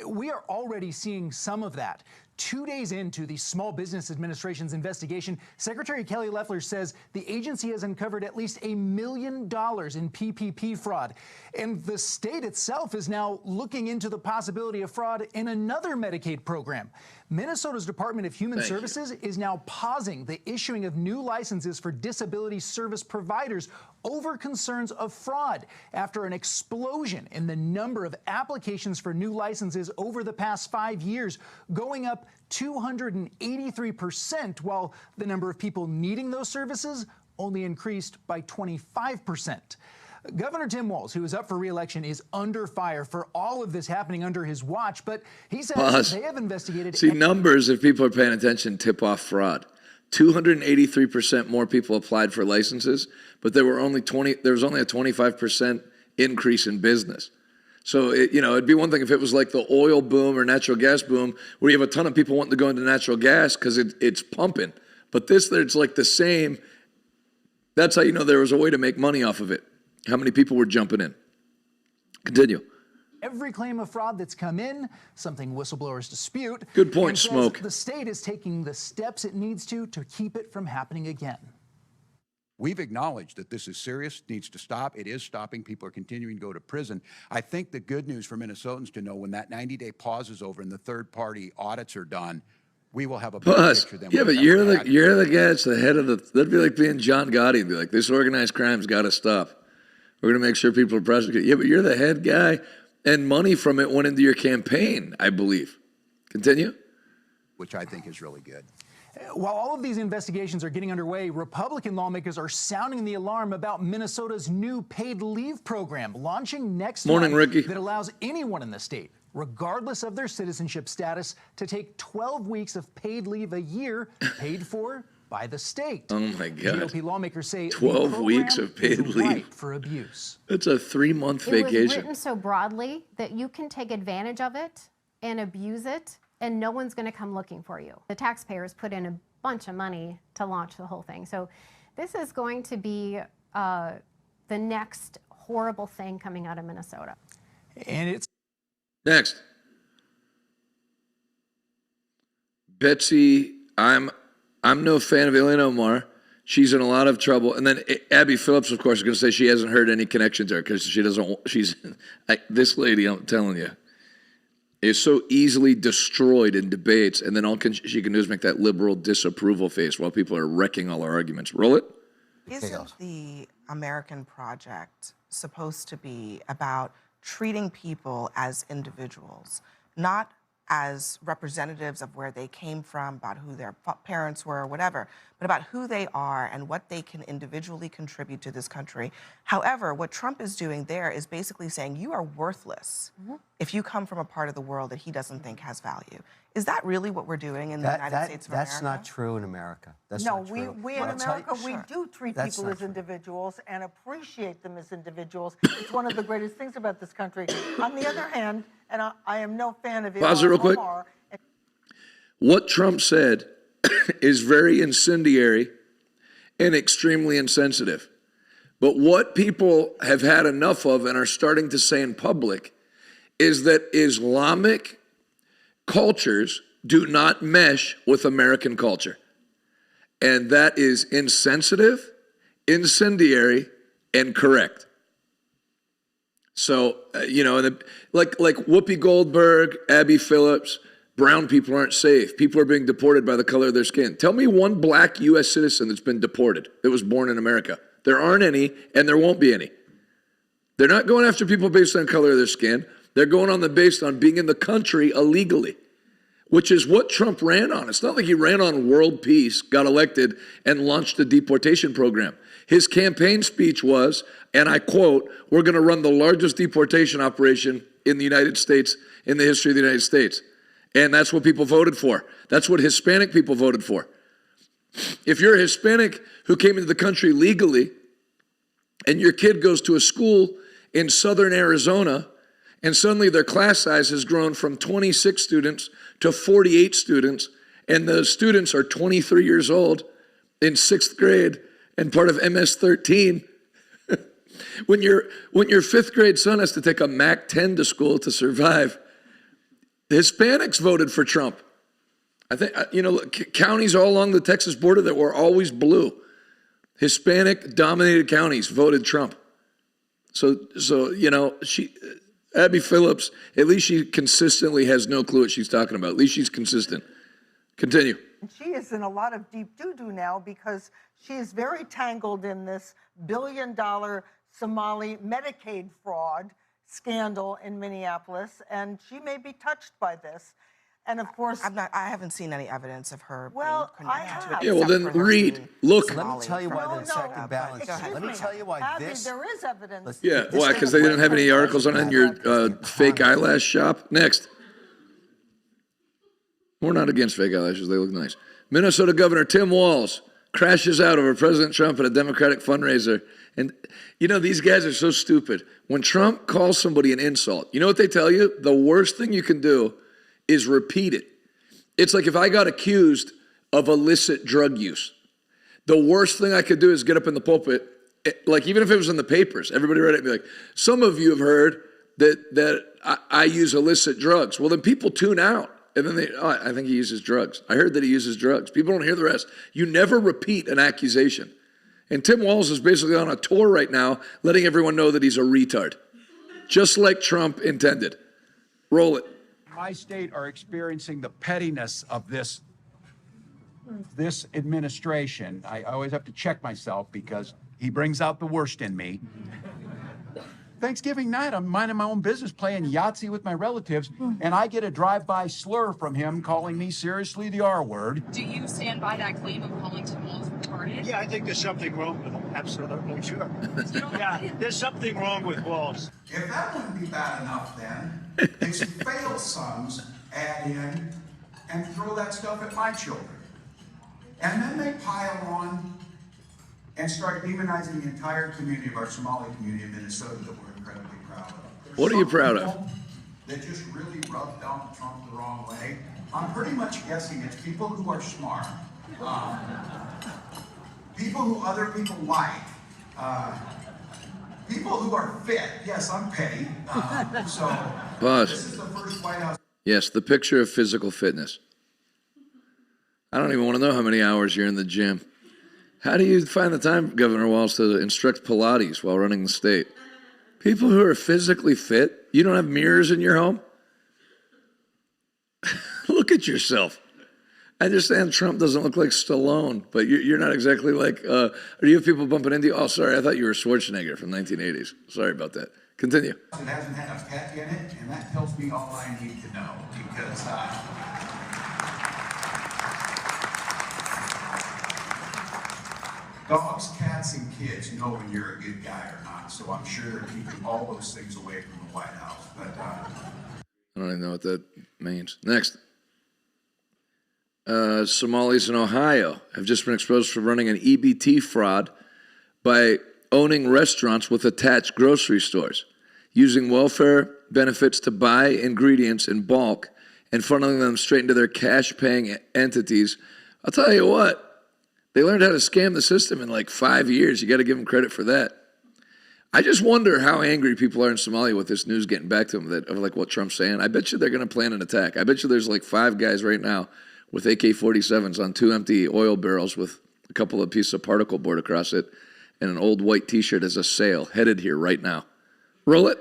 We are already seeing some of that. 2 days into the Small Business Administration's investigation, Secretary Kelly Loeffler says the agency has uncovered at least $1 million in PPP fraud. And the state itself is now looking into the possibility of fraud in another Medicaid program. Minnesota's Department of Human Services is now pausing the issuing of new licenses for disability service providers over concerns of fraud after an explosion in the number of applications for new licenses over the past 5 years, going up 283%, while the number of people needing those services only increased by 25%. Governor Tim Walz, who is up for re-election, is under fire for all of this happening under his watch, but he says they have investigated... See, numbers, if people are paying attention, tip off fraud. 283% more people applied for licenses, but there was only a 25% increase in business. So, it'd be one thing if it was like the oil boom or natural gas boom, where you have a ton of people wanting to go into natural gas because it's pumping. But it's like the same. That's how you know there was a way to make money off of it. How many people were jumping in? Continue. Every claim of fraud that's come in, something whistleblowers dispute. Good point, Smoke. The state is taking the steps it needs to keep it from happening again. We've acknowledged that this is serious, needs to stop. It is stopping. People are continuing to go to prison. I think the good news for Minnesotans to know when that 90-day pause is over and the third-party audits are done, we will have a better picture than yeah, but you're the guy that's the head of the. That'd be like being John Gotti and be like, this organized crime's got to stop. We're going to make sure people are prosecuted. Yeah, but you're the head guy, and money from it went into your campaign, I believe. Continue. Which I think is really good. While all of these investigations are getting underway, Republican lawmakers are sounding the alarm about Minnesota's new paid leave program launching next month that allows anyone in the state, regardless of their citizenship status, to take 12 weeks of paid leave a year paid for by the state. Oh my God. GOP lawmakers say 12 weeks of paid leave for abuse. It's a 3-month vacation. It was written so broadly that you can take advantage of it and abuse it, and no one's going to come looking for you. The taxpayers put in a bunch of money to launch the whole thing. So this is going to be the next horrible thing coming out of Minnesota. And it's next. Betsy, I'm no fan of Ilhan Omar. She's in a lot of trouble. And then Abby Phillips, of course, is going to say she hasn't heard any connection to her because she doesn't. This lady, I'm telling you, is so easily destroyed in debates, and then all she can do is make that liberal disapproval face while people are wrecking all our arguments. Roll it. Isn't the American project supposed to be about treating people as individuals, not as representatives of where they came from, about who their parents were or whatever, but about who they are and what they can individually contribute to this country? However, what Trump is doing there is basically saying you are worthless if you come from a part of the world that he doesn't think has value. Is that really what we're doing in the United States of America? That's not true in America. That's no, not true. we in America, we do treat people as individuals and appreciate them as individuals. It's one of the greatest things about this country. On the other hand, and I am no fan of Pause it real quick. What Trump said is very incendiary and extremely insensitive. But what people have had enough of and are starting to say in public is that Islamic cultures do not mesh with American culture. And that is insensitive, incendiary, and correct. So, like Whoopi Goldberg, Abby Phillips, brown people aren't safe. People are being deported by the color of their skin. Tell me one black U.S. citizen that's been deported that was born in America. There aren't any, and there won't be any. They're not going after people based on color of their skin. They're going based on being in the country illegally, which is what Trump ran on. It's not like he ran on world peace, got elected, and launched a deportation program. His campaign speech was, and I quote, "We're going to run the largest deportation operation in the United States, in the history of the United States. And that's what people voted for. That's what Hispanic people voted for. If you're a Hispanic who came into the country legally and your kid goes to a school in southern Arizona and suddenly their class size has grown from 26 students to 48 students and the students are 23 years old in 6th grade and part of MS-13, when your 5th grade son has to take a Mac 10 to school to survive, the Hispanics voted for Trump. I think, counties all along the Texas border that were always blue, Hispanic-dominated counties voted Trump. So Abby Phillips, at least she consistently has no clue what she's talking about. At least she's consistent. Continue. She is in a lot of deep doo-doo now because she is very tangled in this billion-dollar Somali Medicaid fraud scandal in Minneapolis, and she may be touched by this. And of course, I haven't seen any evidence of her being I connected to have. it. Yeah, well then read, look. So let me tell you why the check and balance. Let me tell you why Abby, this. there is evidence. Yeah, why? Because they didn't have any articles on it in your fake eyelash shop? Next. We're not against fake eyelashes. They look nice. Minnesota Governor Tim Walz crashes out over President Trump at a Democratic fundraiser. And, these guys are so stupid. When Trump calls somebody an insult, you know what they tell you? The worst thing you can do is repeat it. It's like if I got accused of illicit drug use. The worst thing I could do is get up in the pulpit, like even if it was in the papers, everybody read it and be like, some of you have heard that I use illicit drugs. Well, then people tune out. And then I think he uses drugs. I heard that he uses drugs. People don't hear the rest. You never repeat an accusation. And Tim Walz is basically on a tour right now, letting everyone know that he's a retard. Just like Trump intended. Roll it. My state are experiencing the pettiness of this administration. I always have to check myself because he brings out the worst in me. Thanksgiving night, I'm minding my own business, playing Yahtzee with my relatives, and I get a drive-by slur from him calling me seriously the R word. Do you stand by that claim of calling Tim Walz retarded? Yeah, I think there's something wrong with him. Absolutely, sure. Yeah, there's something wrong with Walz. If that wouldn't be bad enough, then these failed sons add in and throw that stuff at my children. And then they pile on and start demonizing the entire community of our Somali community in Minnesota that we're incredibly proud of. What are you proud of? That just really rub Donald Trump the wrong way. I'm pretty much guessing it's people who are smart, people who other people like, people who are fit. Yes, I'm petty. Pause. This is the first White House. Yes, the picture of physical fitness. I don't even want to know how many hours you're in the gym. How do you find the time, Governor Walz, to instruct Pilates while running the state? People who are physically fit, you don't have mirrors in your home? Look at yourself. I understand Trump doesn't look like Stallone, but you're not exactly like, do you have people bumping into you? Oh, sorry, I thought you were Schwarzenegger from 1980s. Sorry about that. Continue. It hasn't had a pet in it, and that tells me all I need to know because dogs, cats, and kids know when you're a good guy or not, so I'm sure they're keeping all those things away from the White House. But I don't even know what that means. Next. Somalis in Ohio have just been exposed for running an EBT fraud by owning restaurants with attached grocery stores, using welfare benefits to buy ingredients in bulk and funneling them straight into their cash-paying entities. I'll tell you what. They learned how to scam the system in like 5 years. You got to give them credit for that. I just wonder how angry people are in Somalia with this news getting back to them of like what Trump's saying. I bet you they're going to plan an attack. I bet you there's like 5 guys right now with AK-47s on 2 empty oil barrels with a couple of pieces of particle board across it and an old white T-shirt as a sail headed here right now. Roll it.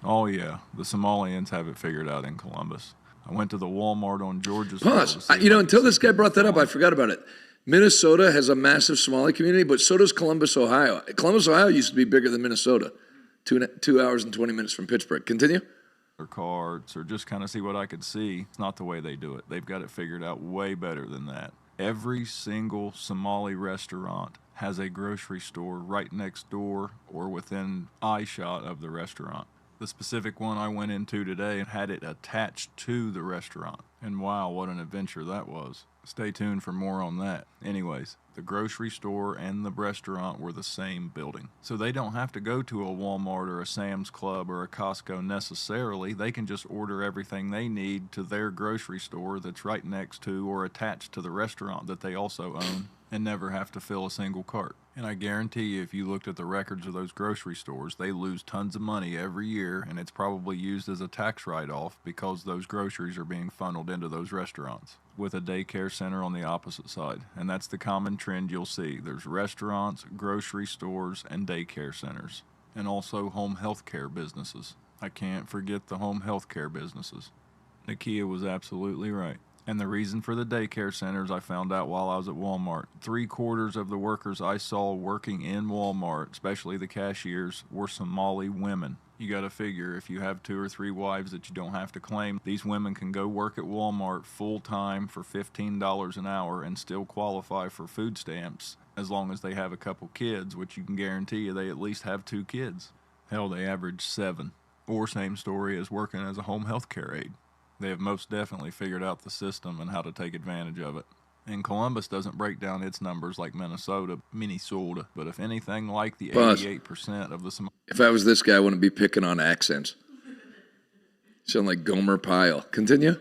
Oh, yeah. The Somalians have it figured out in Columbus. I went to the Walmart on George's. Pause. Until this guy brought that up, I forgot about it. Minnesota has a massive Somali community, but so does Columbus, Ohio. Columbus, Ohio used to be bigger than Minnesota, 2 hours and 20 minutes from Pittsburgh. Continue. Or cards, or just kind of see what I could see. It's not the way they do it. They've got it figured out way better than that. Every single Somali restaurant has a grocery store right next door or within eyeshot of the restaurant. The specific one I went into today had it attached to the restaurant. And wow, what an adventure that was. Stay tuned for more on that. Anyways, the grocery store and the restaurant were the same building. So they don't have to go to a Walmart or a Sam's Club or a Costco necessarily. They can just order everything they need to their grocery store that's right next to or attached to the restaurant that they also own, and never have to fill a single cart. And I guarantee you, if you looked at the records of those grocery stores, they lose tons of money every year, and it's probably used as a tax write-off because those groceries are being funneled into those restaurants, with a daycare center on the opposite side. And that's the common trend you'll see. There's restaurants, grocery stores, and daycare centers, and also home health care businesses. I can't forget the home health care businesses. Nakia was absolutely right. And the reason for the daycare centers I found out while I was at Walmart. 3/4 of the workers I saw working in Walmart, especially the cashiers, were Somali women. You got to figure if you have 2 or 3 wives that you don't have to claim, these women can go work at Walmart full time for $15 an hour and still qualify for food stamps as long as they have a couple kids, which you can guarantee you they at least have 2 kids. Hell, they average 7. Or same story as working as a home health care aide. They have most definitely figured out the system and how to take advantage of it. And Columbus doesn't break down its numbers like Minnesota, but if anything like the 88% of the Somali... If I was this guy, I wouldn't be picking on accents. Sound like Gomer Pyle. Continue.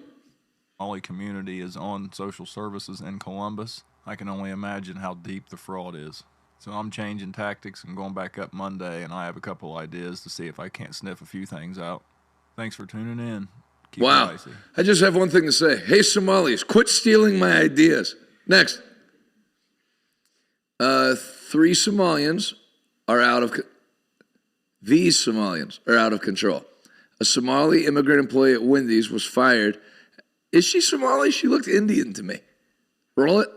Somali community is on social services in Columbus. I can only imagine how deep the fraud is. So I'm changing tactics and going back up Monday, and I have a couple ideas to see if I can't sniff a few things out. Thanks for tuning in. Keep wow. It icy. I just have one thing to say. Hey, Somalis, quit stealing my ideas. Next. 3 Somalians are out of... These Somalians are out of control. A Somali immigrant employee at Wendy's was fired. Is she Somali? She looked Indian to me. Roll it.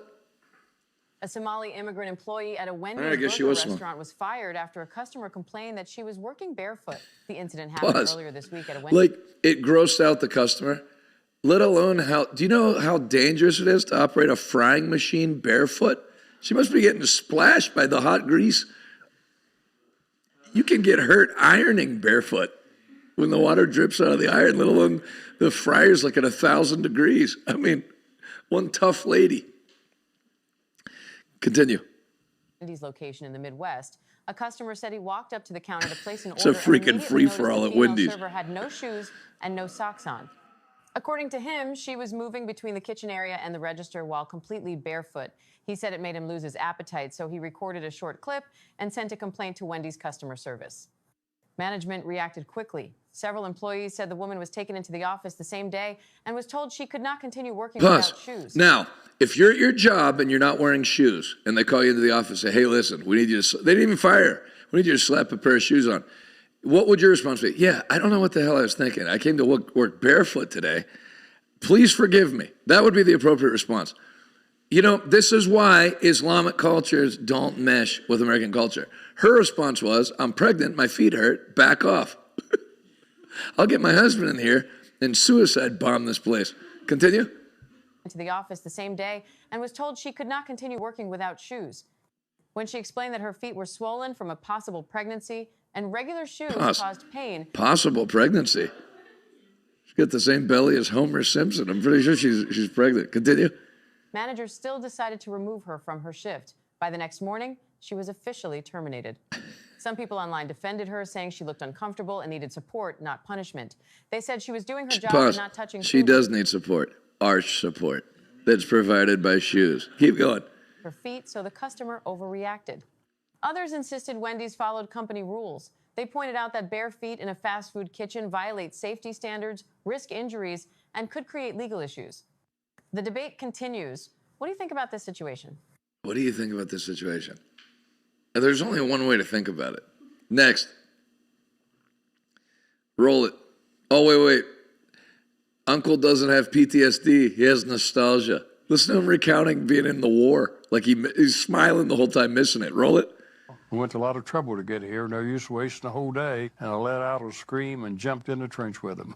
A Somali immigrant employee at a Wendy's burger restaurant was fired after a customer complained that she was working barefoot. The incident happened earlier this week at a Wendy's. Like, it grossed out the customer, let alone how... Do you know how dangerous it is to operate a frying machine barefoot? She must be getting splashed by the hot grease. You can get hurt ironing barefoot when the water drips out of the iron, let alone the fryer's like at 1,000 degrees. I mean, one tough lady. Continue. Wendy's location in the Midwest. A customer said he walked up to the counter to place an It's order. a freaking free-for-all at Wendy's. The server had no shoes and no socks on. According to him, she was moving between the kitchen area and the register while completely barefoot. He said it made him lose his appetite, so he recorded a short clip and sent a complaint to Wendy's customer service. Management reacted quickly. Several employees said the woman was taken into the office the same day and was told she could not continue working without shoes. Now, if you're at your job and you're not wearing shoes and they call you into the office and say, hey, listen, we need you to... They didn't even fire her. We need you to slap a pair of shoes on. What would your response be? Yeah, I don't know what the hell I was thinking. I came to work barefoot today. Please forgive me. That would be the appropriate response. You know, this is why Islamic cultures don't mesh with American culture. Her response was, I'm pregnant, my feet hurt, back off. I'll get my husband in here and suicide bomb this place. Continue. To the office the same day and was told she could not continue working without shoes. When she explained that her feet were swollen from a possible pregnancy and regular shoes caused pain. Possible pregnancy. She's got the same belly as Homer Simpson. I'm pretty sure she's pregnant. Continue. Managers still decided to remove her from her shift. By the next morning, she was officially terminated. Some people online defended her, saying she looked uncomfortable and needed support, not punishment. They said she was doing her job and not touching She does need support. Arch support. That's provided by shoes. Keep going. Her feet, so the customer overreacted. Others insisted Wendy's followed company rules. They pointed out that bare feet in a fast food kitchen violate safety standards, risk injuries, and could create legal issues. The debate continues. What do you think about this situation? What do you think about this situation? There's only one way to think about it. Next. Roll it. Oh, wait. Uncle doesn't have PTSD. He has nostalgia. Listen to him recounting being in the war. Like he's smiling the whole time, missing it. Roll it. We went to a lot of trouble to get here. No use wasting a whole day. And I let out a scream and jumped in the trench with them,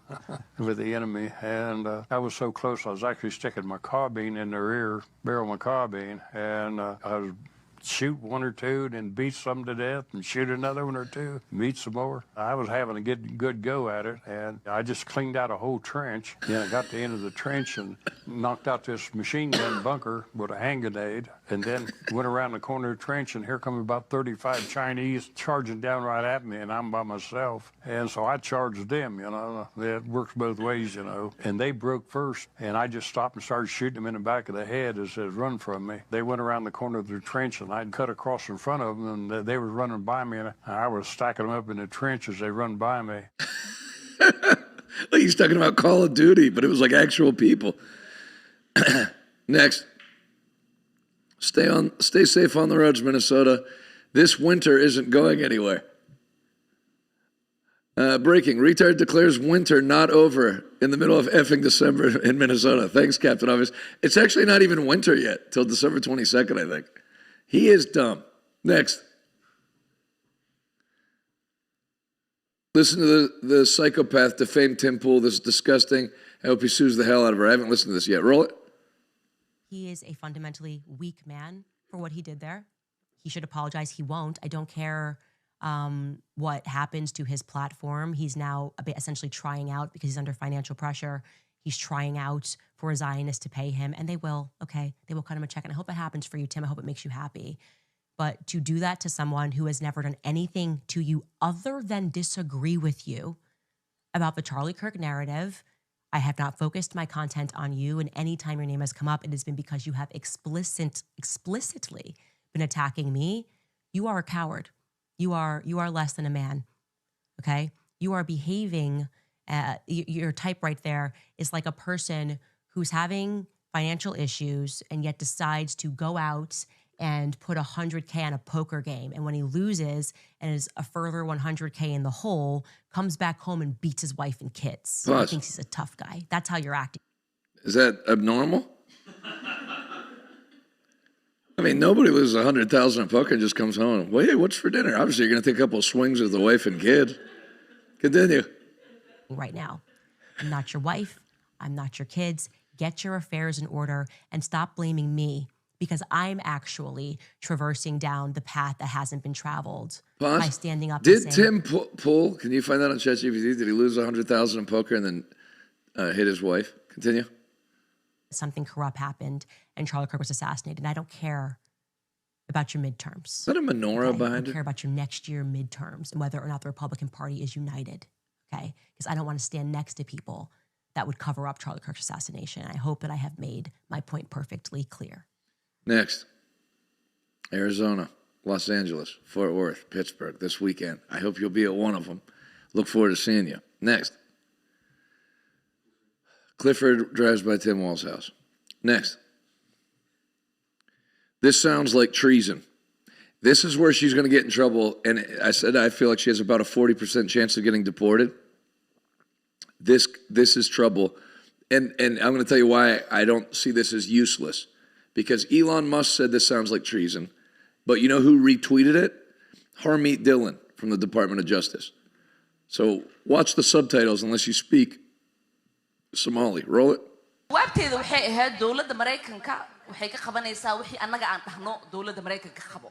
with the enemy. And I was so close, I was actually sticking my carbine in their rear barrel of my carbine. And I was shoot one or two, and then beat some to death, and shoot another one or two, beat some more. I was having a good go at it, and I just cleaned out a whole trench. I got to the end of the trench and knocked out this machine gun bunker with a hand grenade, and then went around the corner of the trench, and here come about 35 Chinese charging down right at me, and I'm by myself. And so I charged them, It works both ways, And they broke first, and I just stopped and started shooting them in the back of the head as they run from me. They went around the corner of the trench, and I'd cut across in front of them, and they were running by me, and I was stacking them up in the trench as they run by me. Like he's talking about Call of Duty, but it was like actual people. Next. Stay safe on the roads, Minnesota. This winter isn't going anywhere. Breaking. Retard declares winter not over in the middle of effing December in Minnesota. Thanks, Captain Obvious. It's actually not even winter yet, till December 22nd, I think. He is dumb. Next. Listen to the psychopath defame Tim Pool. This is disgusting. I hope he sues the hell out of her. I haven't listened to this yet. Roll it. He is a fundamentally weak man for what he did there. He should apologize. He won't. I don't care what happens to his platform. He's now essentially trying out because he's under financial pressure. He's trying out for a Zionist to pay him, and they will, okay? They will cut him a check, and I hope it happens for you, Tim. I hope it makes you happy. But to do that to someone who has never done anything to you other than disagree with you about the Charlie Kirk narrative, I have not focused my content on you, and anytime your name has come up, it has been because you have explicitly been attacking me. You are a coward. You are less than a man, okay? You are behaving, your type right there is like a person who's having financial issues and yet decides to go out and put 100K on a poker game. And when he loses and is a further 100K in the hole, comes back home and beats his wife and kids. Pause. He thinks he's a tough guy. That's how you're acting. Is that abnormal? I mean, nobody loses 100,000 in poker and just comes home and, wait, what's for dinner? Obviously, you're going to take a couple of swings with the wife and kid. Continue. Right now, I'm not your wife. I'm not your kids. Get your affairs in order and stop blaming me because I'm actually traversing down the path that hasn't been traveled by standing up Did and saying, Tim Pool, can you find that on ChatGPT? Did he lose 100,000 in poker and then hit his wife? Continue. Something corrupt happened and Charlie Kirk was assassinated. And I don't care about your midterms. Is that a menorah behind I it? don't care about your next year midterms and whether or not the Republican Party is united, okay? Because I don't want to stand next to people that would cover up Charlie Kirk's assassination. I hope that I have made my point perfectly clear. Next. Arizona, Los Angeles, Fort Worth, Pittsburgh this weekend. I hope you'll be at one of them. Look forward to seeing you. Next. Clifford drives by Tim Wall's house. Next. This sounds like treason. This is where she's going to get in trouble. And I said I feel like she has about a 40% chance of getting deported. This is trouble. And I'm going to tell you why I don't see this as useless. Because Elon Musk said this sounds like treason. But you know who retweeted it? Harmeet Dillon from the Department of Justice. So watch the subtitles unless you speak Somali. Roll it. jawaabteeda waxay ahayd dowladda Mareykanka waxay ka qabanaysaa wixii annaga aan dhahno dowladda Mareykanka qabo.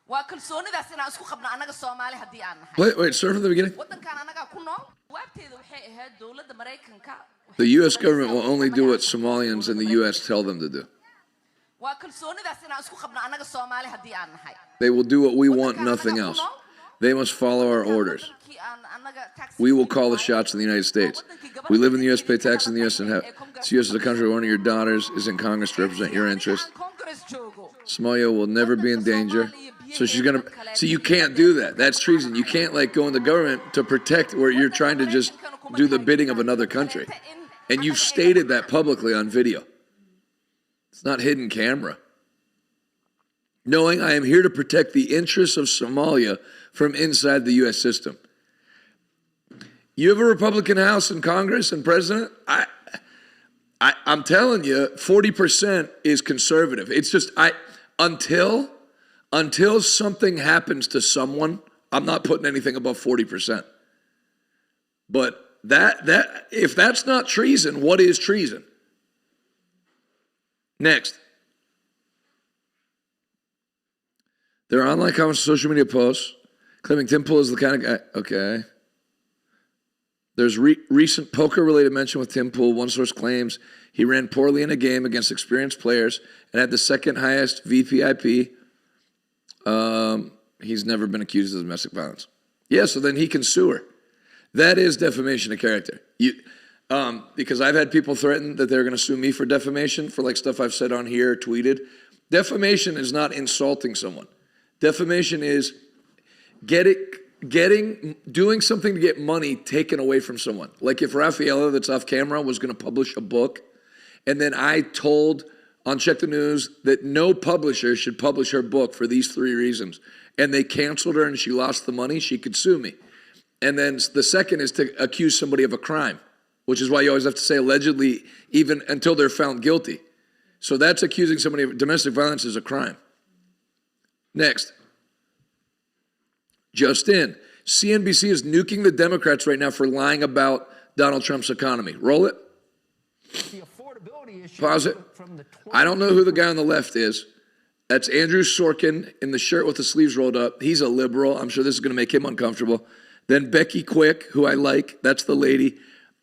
Waa kalsoonidaas inaan isku qabno annaga Soomaali haddii aan nahay. Wait, start from the beginning. Waddankan annaga ku nool. Jawaabteeda waxay ahayd dowladda Mareykanka. The U.S. government will only do what Somalians in the U.S. tell them to do. Waa kalsoonidaas inaan isku qabno annaga Soomaali haddii aan nahay. They will do what we want, nothing else. They must follow our orders. We will call the shots in the United States. We live in the U.S., pay taxes in the U.S., and have the U.S. is a country where one of your daughters is in Congress to represent your interests. Somalia will never be in danger. So she's going to... See, you can't do that. That's treason. You can't, go in the government to protect where you're trying to just do the bidding of another country. And you've stated that publicly on video. It's not hidden camera. Knowing I am here to protect the interests of Somalia from inside the U.S. system. You have a Republican House and Congress and President? I'm telling you, 40% is conservative. It's just, until something happens to someone, I'm not putting anything above 40%. But that if that's not treason, what is treason? Next. Their online comments and social media posts claiming Tim Pool is the kind of guy. Okay. There's recent poker-related mention with Tim Pool. One source claims he ran poorly in a game against experienced players and had the second highest VPIP. He's never been accused of domestic violence. Yeah, so then he can sue her. That is defamation of character. Because I've had people threaten that they're going to sue me for defamation for like stuff I've said on here or tweeted. Defamation is not insulting someone. Defamation is doing something to get money taken away from someone. Like if Rafaela, that's off camera, was going to publish a book, and then I told on Check the News that no publisher should publish her book for these 3 reasons, and they canceled her and she lost the money, she could sue me. And then the second is to accuse somebody of a crime, which is why you always have to say allegedly even until they're found guilty. So that's accusing somebody of domestic violence is a crime. Next. Just in. CNBC is nuking the Democrats right now for lying about Donald Trump's economy. Roll it. Pause it. I don't know who the guy on the left is. That's Andrew Sorkin in the shirt with the sleeves rolled up. He's a liberal. I'm sure this is going to make him uncomfortable. Then Becky Quick, who I like. That's the lady.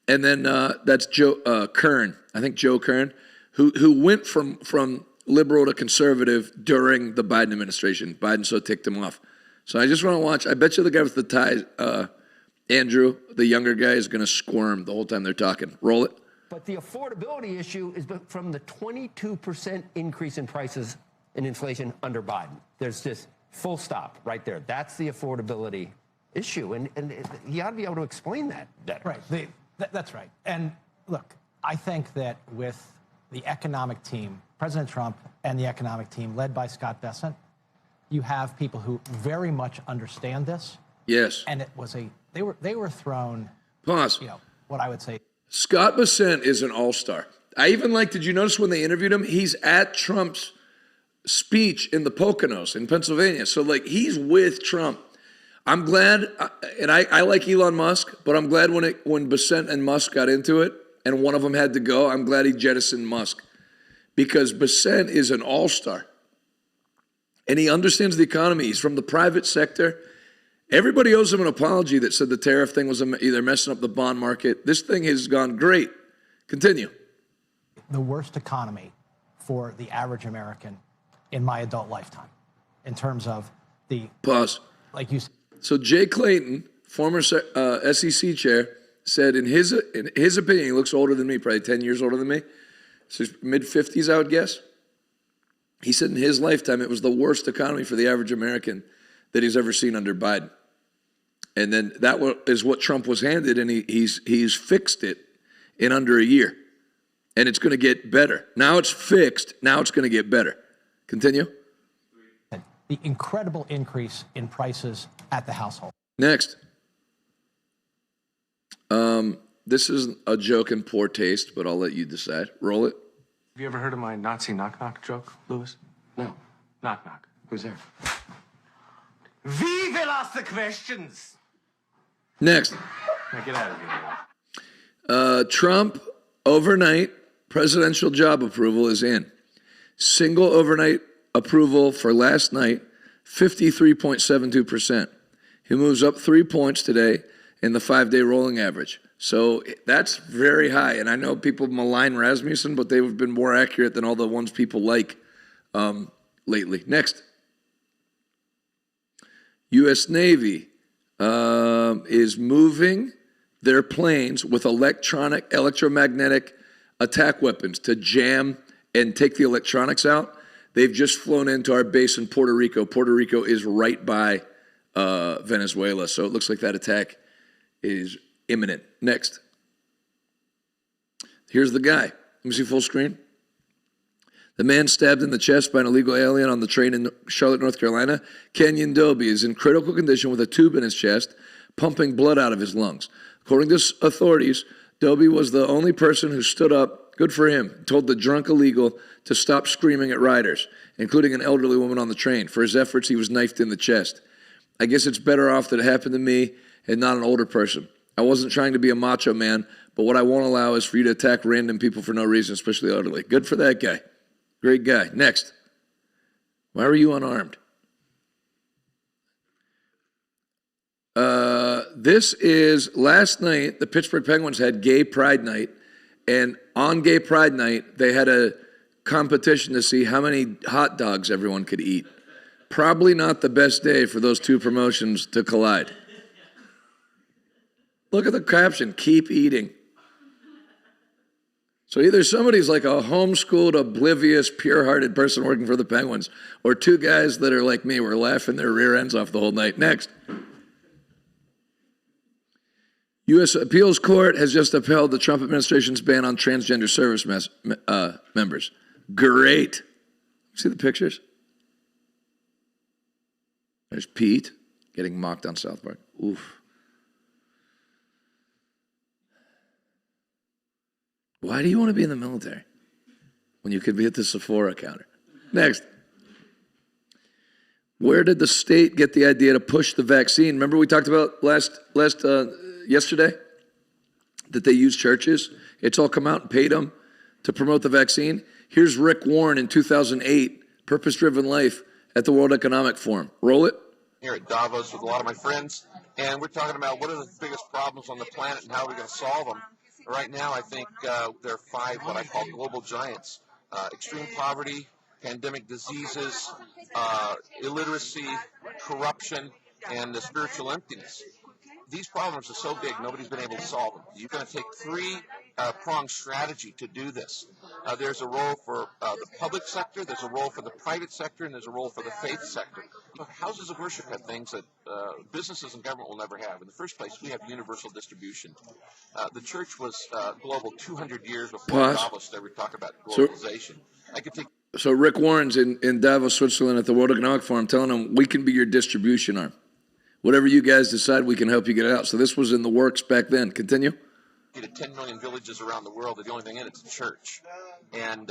And then that's Joe Kern. I think Joe Kern, who went from liberal to conservative during the Biden administration. Biden so ticked him off. So I just want to watch. I bet you the guy with the tie, Andrew, the younger guy, is going to squirm the whole time they're talking. Roll it. But the affordability issue is from the 22% increase in prices and inflation under Biden. There's just full stop right there. That's the affordability issue. And you ought to be able to explain that better. Right. That's right. And look, I think that with the economic team, President Trump and the economic team led by Scott Bessent, you have people who very much understand this. Yes. And it was they were thrown. Pause. What I would say. Scott Bessent is an all-star. I even did you notice when they interviewed him? He's at Trump's speech in the Poconos in Pennsylvania. So he's with Trump. I'm glad, and I like Elon Musk, but I'm glad when Bessent and Musk got into it and one of them had to go, I'm glad he jettisoned Musk because Bessent is an all-star. And he understands the economy. He's from the private sector. Everybody owes him an apology that said the tariff thing was either messing up the bond market. This thing has gone great. Continue. The worst economy for the average American in my adult lifetime in terms of the... Pause. Like you said. So Jay Clayton, former SEC chair, said in his opinion, he looks older than me, probably 10 years older than me. So he's mid-50s, I would guess. He said in his lifetime, it was the worst economy for the average American that he's ever seen under Biden. And then that is what Trump was handed, and he's fixed it in under a year. And it's going to get better. Now it's fixed. Now it's going to get better. Continue. The incredible increase in prices at the household. Next. This is a joke in poor taste, but I'll let you decide. Roll it. Have you ever heard of my Nazi knock-knock joke, Louis? No. Knock-knock. Who's there? We will ask the questions. Next. Now get out of here. Trump, overnight presidential job approval is in. Single overnight approval for last night, 53.72%. He moves up 3 points today in the 5-day rolling average. So that's very high. And I know people malign Rasmussen, but they've been more accurate than all the ones people like lately. Next. U.S. Navy is moving their planes with electromagnetic attack weapons to jam and take the electronics out. They've just flown into our base in Puerto Rico. Puerto Rico is right by Venezuela, so it looks like that attack is imminent. Next. Here's the guy. Let me see full screen. The man stabbed in the chest by an illegal alien on the train in Charlotte, North Carolina. Kenyon Dobie is in critical condition with a tube in his chest, pumping blood out of his lungs. According to authorities, Dobie was the only person who stood up, good for him, told the drunk illegal to stop screaming at riders, including an elderly woman on the train. For his efforts, he was knifed in the chest. I guess it's better off that it happened to me and not an older person. I wasn't trying to be a macho man, but what I won't allow is for you to attack random people for no reason, especially elderly. Good for that guy. Great guy. Next. Why were you unarmed? This is last night, the Pittsburgh Penguins had Gay Pride Night, and on Gay Pride Night, they had a competition to see how many hot dogs everyone could eat. Probably not the best day for those two promotions to collide. Look at the caption, keep eating. So either somebody's like a homeschooled, oblivious, pure-hearted person working for the Penguins, or two guys that are like me, were laughing their rear ends off the whole night. Next. U.S. Appeals Court has just upheld the Trump administration's ban on transgender service members. Great. See the pictures? There's Pete getting mocked on South Park. Oof. Why do you want to be in the military when you could be at the Sephora counter? Next. Where did the state get the idea to push the vaccine? Remember we talked about yesterday that they used churches? It's all come out and paid them to promote the vaccine. Here's Rick Warren in 2008, Purpose-Driven Life at the World Economic Forum. Roll it. Here at Davos with a lot of my friends, and we're talking about what are the biggest problems on the planet and how are we going to solve them. Right now, I think there are 5 what I call global giants: extreme poverty, pandemic diseases, illiteracy, corruption, and the spiritual emptiness. These problems are so big, nobody's been able to solve them. You're going to take 3-pronged strategy to do this. There's a role for the public sector, there's a role for the private sector, and there's a role for the faith sector. Houses of worship have things that businesses and government will never have. In the first place, we have universal distribution. The church was global 200 years before Davos ever talked about globalization. So Rick Warren's in Davos, Switzerland at the World Economic Forum telling them, we can be your distribution arm. Whatever you guys decide, we can help you get it out. So this was in the works back then. Continue. To 10 million villages around the world, the only thing in it's a church. And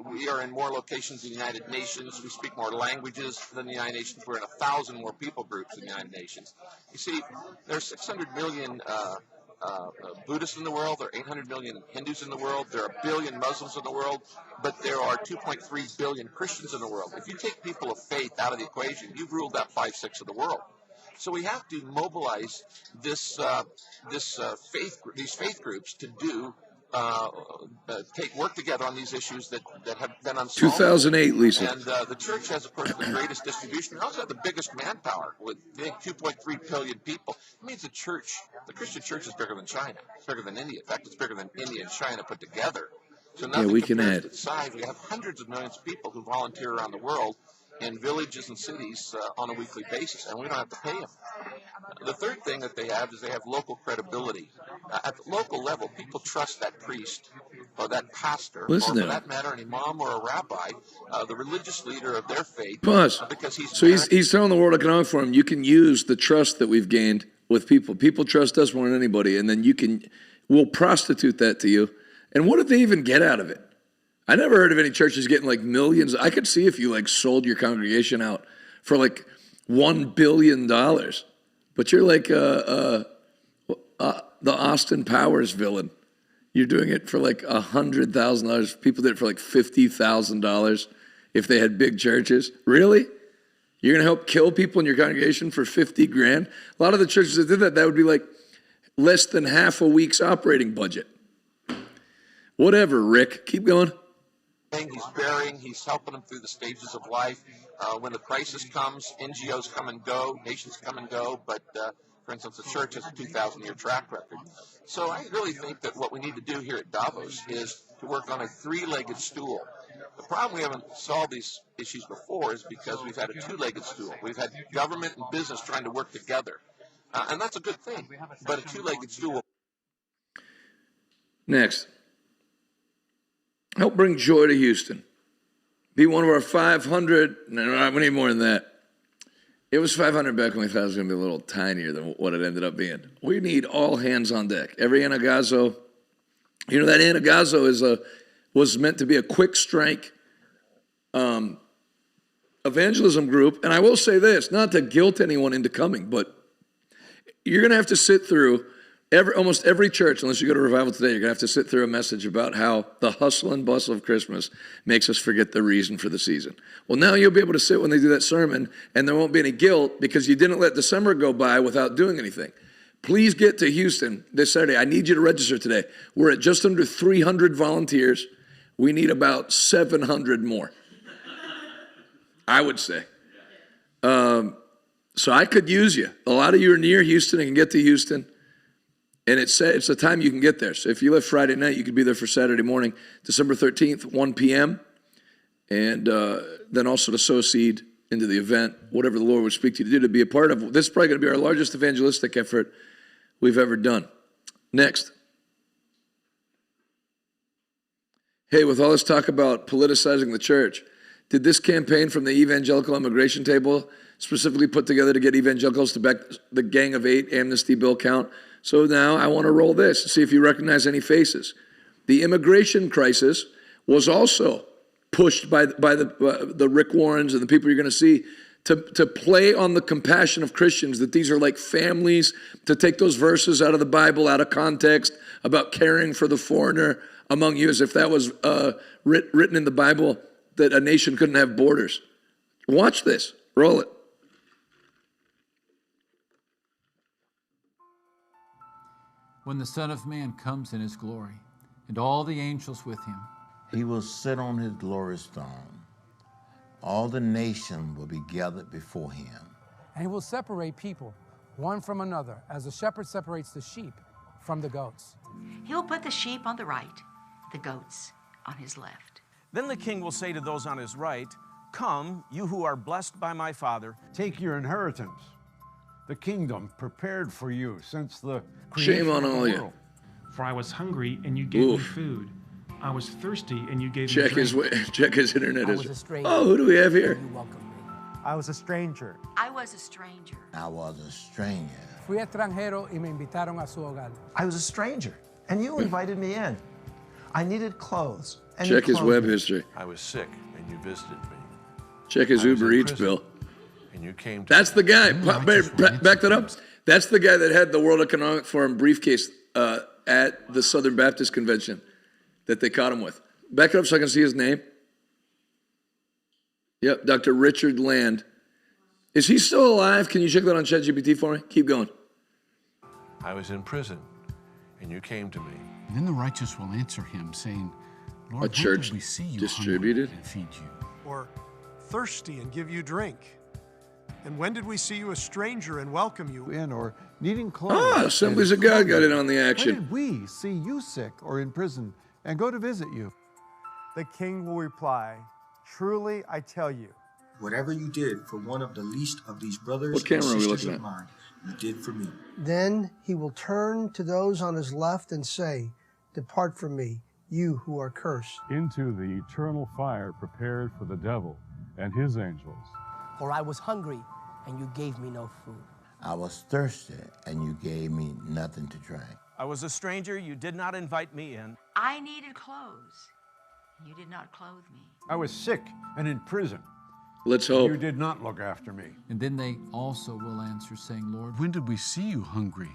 we are in more locations than the United Nations. We speak more languages than the United Nations. We're in 1,000 more people groups than the United Nations. You see, there's 600 million Buddhists in the world. There are 800 million Hindus in the world. There are 1 billion Muslims in the world. But there are 2.3 billion Christians in the world. If you take people of faith out of the equation, you've ruled out 5/6 of the world. So we have to mobilize these faith groups to work together on these issues that have been unsolved. 2008, Lisa. And the church has, of course, the greatest distribution. They also have the biggest manpower with 2.3 billion people. It means the Christian church is bigger than China. It's bigger than India. In fact, it's bigger than India and China put together. So nothing we can compares add. to its size. We have hundreds of millions of people who volunteer around the world in villages and cities on a weekly basis, and we don't have to pay them. The third thing that they have is they have local credibility. At the local level, people trust that priest or that pastor, or for that matter, an imam or a rabbi, the religious leader of their faith. Pause. Because he's telling the World Economic Forum, you can use the trust that we've gained with people. People trust us more than anybody, and then we'll prostitute that to you. And what did they even get out of it? I never heard of any churches getting like millions. I could see if you like sold your congregation out for like $1 billion. But you're like the Austin Powers villain. You're doing it for like $100,000. People did it for like $50,000 if they had big churches. Really? You're going to help kill people in your congregation for $50,000? A lot of the churches that did that would be like less than half a week's operating budget. Whatever, Rick. Keep going. He's bearing, he's helping them through the stages of life. When the crisis comes, NGOs come and go, nations come and go, but for instance, the church has a 2,000-year track record. So I really think that what we need to do here at Davos is to work on a 3-legged stool. The problem we haven't solved these issues before is because we've had a 2-legged stool. We've had government and business trying to work together. And that's a good thing, but a 2-legged stool. Next. Help bring joy to Houston. Be one of our 500. No, we need more than that. It was 500 back when we thought it was going to be a little tinier than what it ended up being. We need all hands on deck. Every Anagazo. You know, that Anagazo was meant to be a quick strike evangelism group. And I will say this, not to guilt anyone into coming, but you're going to have to sit through almost every church, unless you go to Revival today, you're going to have to sit through a message about how the hustle and bustle of Christmas makes us forget the reason for the season. Well, now you'll be able to sit when they do that sermon, and there won't be any guilt because you didn't let December go by without doing anything. Please get to Houston this Saturday. I need you to register today. We're at just under 300 volunteers. We need about 700 more, I would say. So I could use you. A lot of you are near Houston and can get to Houston. And it's a time you can get there. So if you live Friday night, you could be there for Saturday morning, December 13th, 1 p.m. And then also to sow seed into the event, whatever the Lord would speak to you to do to be a part of. This is probably going to be our largest evangelistic effort we've ever done. Next. Hey, with all this talk about politicizing the church, did this campaign from the Evangelical Immigration Table specifically put together to get evangelicals to back the Gang of Eight amnesty bill count? So now I want to roll this and see if you recognize any faces. The immigration crisis was also pushed by the Rick Warrens and the people you're going to see to play on the compassion of Christians, that these are like families, to take those verses out of the Bible, out of context, about caring for the foreigner among you, as if that was written in the Bible, that a nation couldn't have borders. Watch this. Roll it. When the Son of Man comes in his glory, and all the angels with him, he will sit on his glorious throne. All the nations will be gathered before him. And he will separate people, one from another, as a shepherd separates the sheep from the goats. He'll put the sheep on the right, the goats on his left. Then the king will say to those on his right, "Come, you who are blessed by my Father. Take your inheritance, the kingdom prepared for you since the creation Shame on of the all world. you. For I was hungry, and you gave me food. I was thirsty, and you gave Check me his drink. check his internet. I was a stranger. Oh, who do we have here? and you welcomed me. I was a stranger. I was a stranger. I was a stranger. Fui extranjero y me invitaron a su hogar. I was a stranger, and you invited me in. I needed clothes, and Check you his clothed web me. history. I was sick, and you visited me. Check his I was Uber in Eats prison, bill. And you came to That's the guy. Back that up. That's the guy that had the World Economic Forum briefcase at the Southern Baptist Convention that they caught him with. Back it up so I can see his name. Yep, Dr. Richard Land. Is he still alive? Can you check that on ChatGPT for me? Keep going. I was in prison, and you came to me. And then the righteous will answer him, saying, Lord, A when church did we see you distributed. hungry and feed you? Or thirsty and give you drink? And when did we see you a stranger and welcome you? In or needing clothes. Ah, Assemblies of God got in on the When action. did we see you sick or in prison and go to visit you? The king will reply, truly I tell you, whatever you did for one of the least of these brothers What and camera are we sisters looking of mine, you did for me. Then he will turn to those on his left and say, depart from me, you who are cursed. Into the eternal fire prepared for the devil and his angels. For I was hungry, and you gave me no food. I was thirsty, and you gave me nothing to drink. I was a stranger, you did not invite me in. I needed clothes. You did not clothe me. I was sick and in prison. Let's hope. You did not look after me. And then they also will answer, saying, Lord, when did we see you hungry,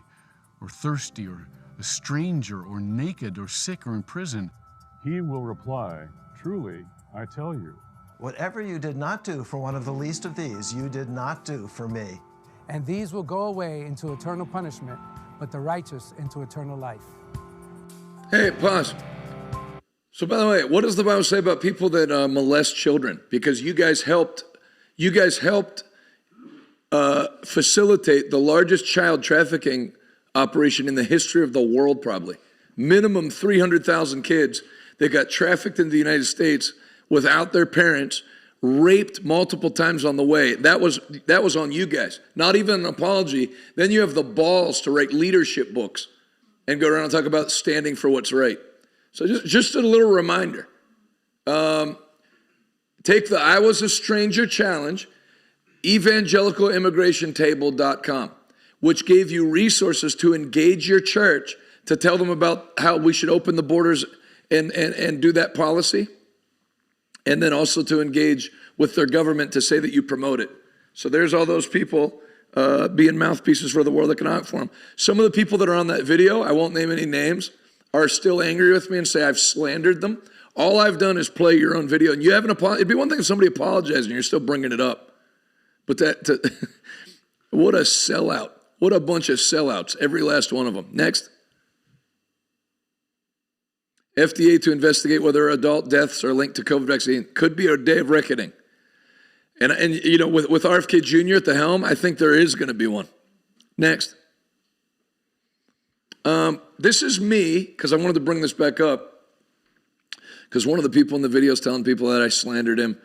or thirsty, or a stranger, or naked, or sick, or in prison? He will reply, truly, I tell you. Whatever you did not do for one of the least of these, you did not do for me. And these will go away into eternal punishment, but the righteous into eternal life. Hey, pause. So, by the way, what does the Bible say about people that molest children? Because you guys helped facilitate the largest child trafficking operation in the history of the world, probably. Minimum 300,000 kids that got trafficked into the United States without their parents, raped multiple times on the way. That was on you guys. Not even an apology. Then you have the balls to write leadership books and go around and talk about standing for what's right. So just a little reminder. Take the I Was a Stranger Challenge, evangelicalimmigration.table.com, which gave you resources to engage your church, to tell them about how we should open the borders and do that policy, and then also to engage with their government to say that you promote it. So there's all those people being mouthpieces for the World Economic Forum. Some of the people that are on that video, I won't name any names, are still angry with me and say I've slandered them. All I've done is play your own video, and you haven't apologized. It'd be one thing if somebody apologized and you're still bringing it up. But what a sellout. What a bunch of sellouts, every last one of them. Next. FDA to investigate whether adult deaths are linked to COVID vaccine. Could be a day of reckoning. And you know, with RFK Jr. at the helm, I think there is going to be one. Next. This is me, because I wanted to bring this back up, because one of the people in the video is telling people that I slandered him.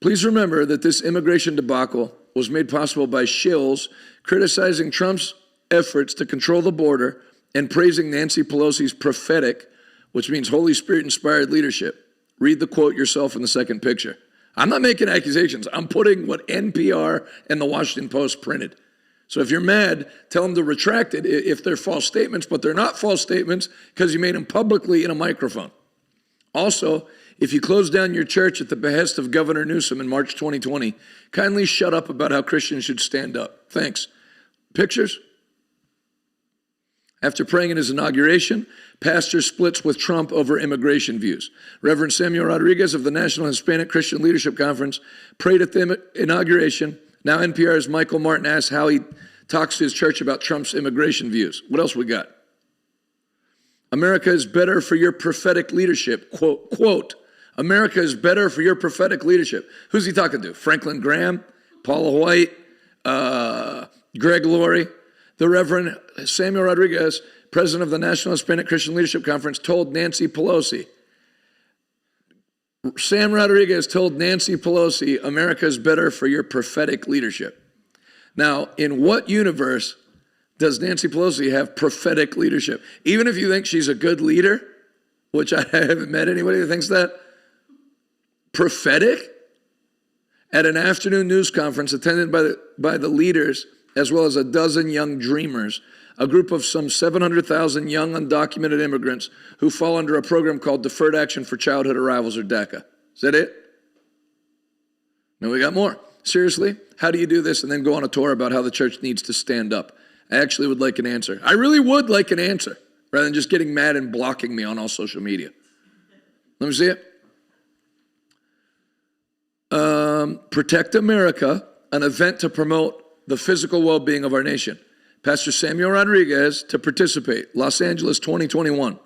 Please remember that this immigration debacle was made possible by shills criticizing Trump's efforts to control the border and praising Nancy Pelosi's prophetic, which means Holy Spirit-inspired leadership. Read the quote yourself in the second picture. I'm not making accusations. I'm putting what NPR and the Washington Post printed. So if you're mad, tell them to retract it if they're false statements, but they're not false statements because you made them publicly in a microphone. Also, if you closed down your church at the behest of Governor Newsom in March 2020, kindly shut up about how Christians should stand up. Thanks. Pictures? After praying in his inauguration, pastor splits with Trump over immigration views. Reverend Samuel Rodriguez of the National Hispanic Christian Leadership Conference prayed at the inauguration. Now NPR's Michael Martin asks how he talks to his church about Trump's immigration views. What else we got? America is better for your prophetic leadership. Quote, America is better for your prophetic leadership. Who's he talking to? Franklin Graham, Paula White, Greg Laurie. The Reverend Samuel Rodriguez, president of the National Hispanic Christian Leadership Conference, told Nancy Pelosi, Sam Rodriguez told Nancy Pelosi, America is better for your prophetic leadership. Now, in what universe does Nancy Pelosi have prophetic leadership? Even if you think she's a good leader, which I haven't met anybody that thinks that, prophetic? At an afternoon news conference attended by the leaders, as well as a dozen young dreamers, a group of some 700,000 young undocumented immigrants who fall under a program called Deferred Action for Childhood Arrivals, or DACA. Is that it? No, we got more. Seriously, how do you do this and then go on a tour about how the church needs to stand up? I actually would like an answer. I really would like an answer, rather than just getting mad and blocking me on all social media. Let me see it. Protect America, an event to promote the physical well-being of our nation. Pastor Samuel Rodriguez to participate, Los Angeles 2021.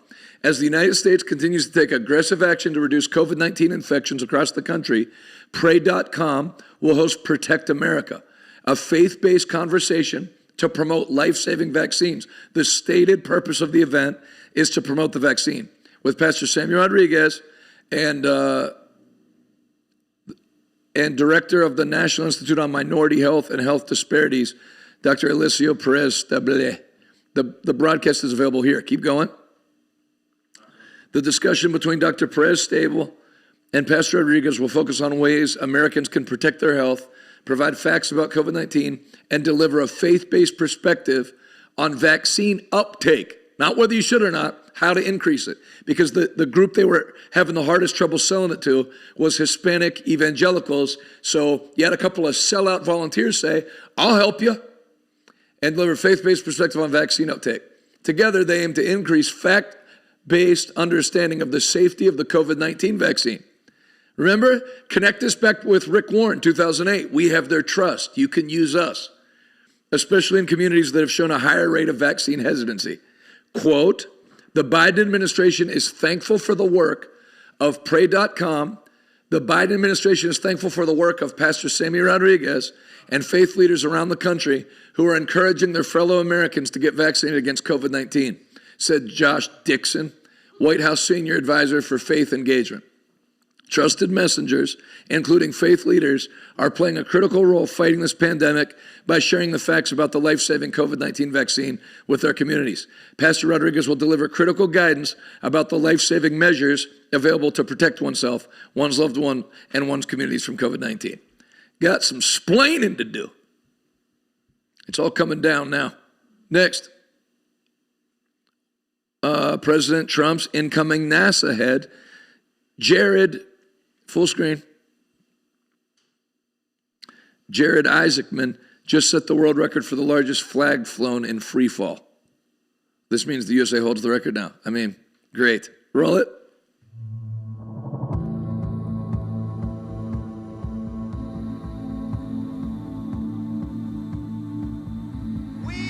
As the United States continues to take aggressive action to reduce COVID-19 infections across the country, Pray.com will host Protect America, a faith-based conversation to promote life-saving vaccines. The stated purpose of the event is to promote the vaccine, with Pastor Samuel Rodriguez and Director of the National Institute on Minority Health and Health Disparities, Dr. Alicio Perez-Tablé. The broadcast is available here. Keep going. The discussion between Dr. Perez-Tablé and Pastor Rodriguez will focus on ways Americans can protect their health, provide facts about COVID-19, and deliver a faith-based perspective on vaccine uptake. Not whether you should or not, how to increase it. Because the group they were having the hardest trouble selling it to was Hispanic evangelicals. So you had a couple of sellout volunteers say, I'll help you, and deliver faith-based perspective on vaccine uptake. Together, they aim to increase fact-based understanding of the safety of the COVID-19 vaccine. Remember, connect this back with Rick Warren, 2008. We have their trust. You can use us, especially in communities that have shown a higher rate of vaccine hesitancy. Quote, the Biden administration is thankful for the work of Pray.com. The Biden administration is thankful for the work of Pastor Sammy Rodriguez and faith leaders around the country who are encouraging their fellow Americans to get vaccinated against COVID-19, said Josh Dixon, White House Senior Advisor for Faith Engagement. Trusted messengers, including faith leaders, are playing a critical role fighting this pandemic by sharing the facts about the life-saving COVID-19 vaccine with their communities. Pastor Rodriguez will deliver critical guidance about the life-saving measures available to protect oneself, one's loved one, and one's communities from COVID-19. Got some splaining to do. It's all coming down now. Next. President Trump's incoming NASA head, Jared, full screen, Jared Isaacman just set the world record for the largest flag flown in free fall. This means the USA holds the record now. I mean, great. Roll it. We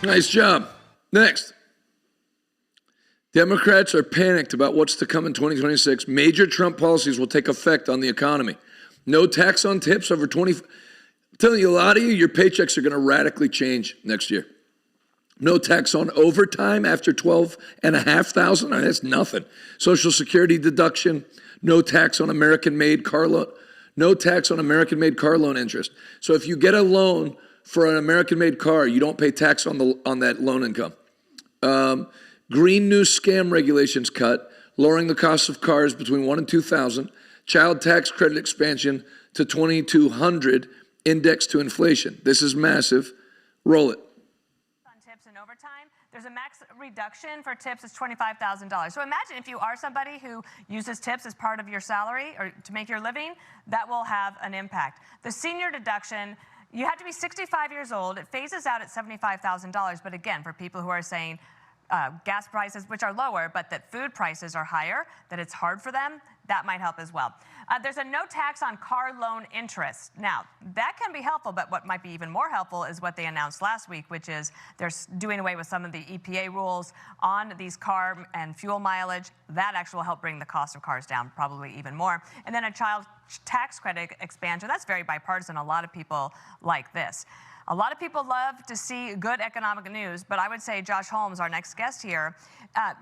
Nice job. Next. Democrats are panicked about what's to come in 2026. Major Trump policies will take effect on the economy. No tax on tips over 20. I'm telling you, a lot of you, your paychecks are going to radically change next year. No tax on overtime after $12,500. That's nothing. Social Security deduction. No tax on American-made car loan. No tax on American-made car loan interest. So if you get a loan for an American-made car, you don't pay tax on that loan income. Green new scam regulations cut, lowering the cost of cars between $1,000 and $2,000. Child tax credit expansion to $2,200, indexed to inflation. This is massive. Roll it. On tips and overtime, there's a max reduction for tips is $25,000. So imagine if you are somebody who uses tips as part of your salary or to make your living, that will have an impact. The senior deduction, you have to be 65 years old. It phases out at $75,000. But again, for people who are saying gas prices, which are lower, but that food prices are higher, that it's hard for them, that might help as well. There's a no tax on car loan interest. Now, that can be helpful, but what might be even more helpful is what they announced last week, which is they're doing away with some of the EPA rules on these car and fuel mileage. That actually will help bring the cost of cars down probably even more. And then a child tax credit expansion. That's very bipartisan. A lot of people like this. A lot of people love to see good economic news, but I would say Josh Holmes, our next guest here.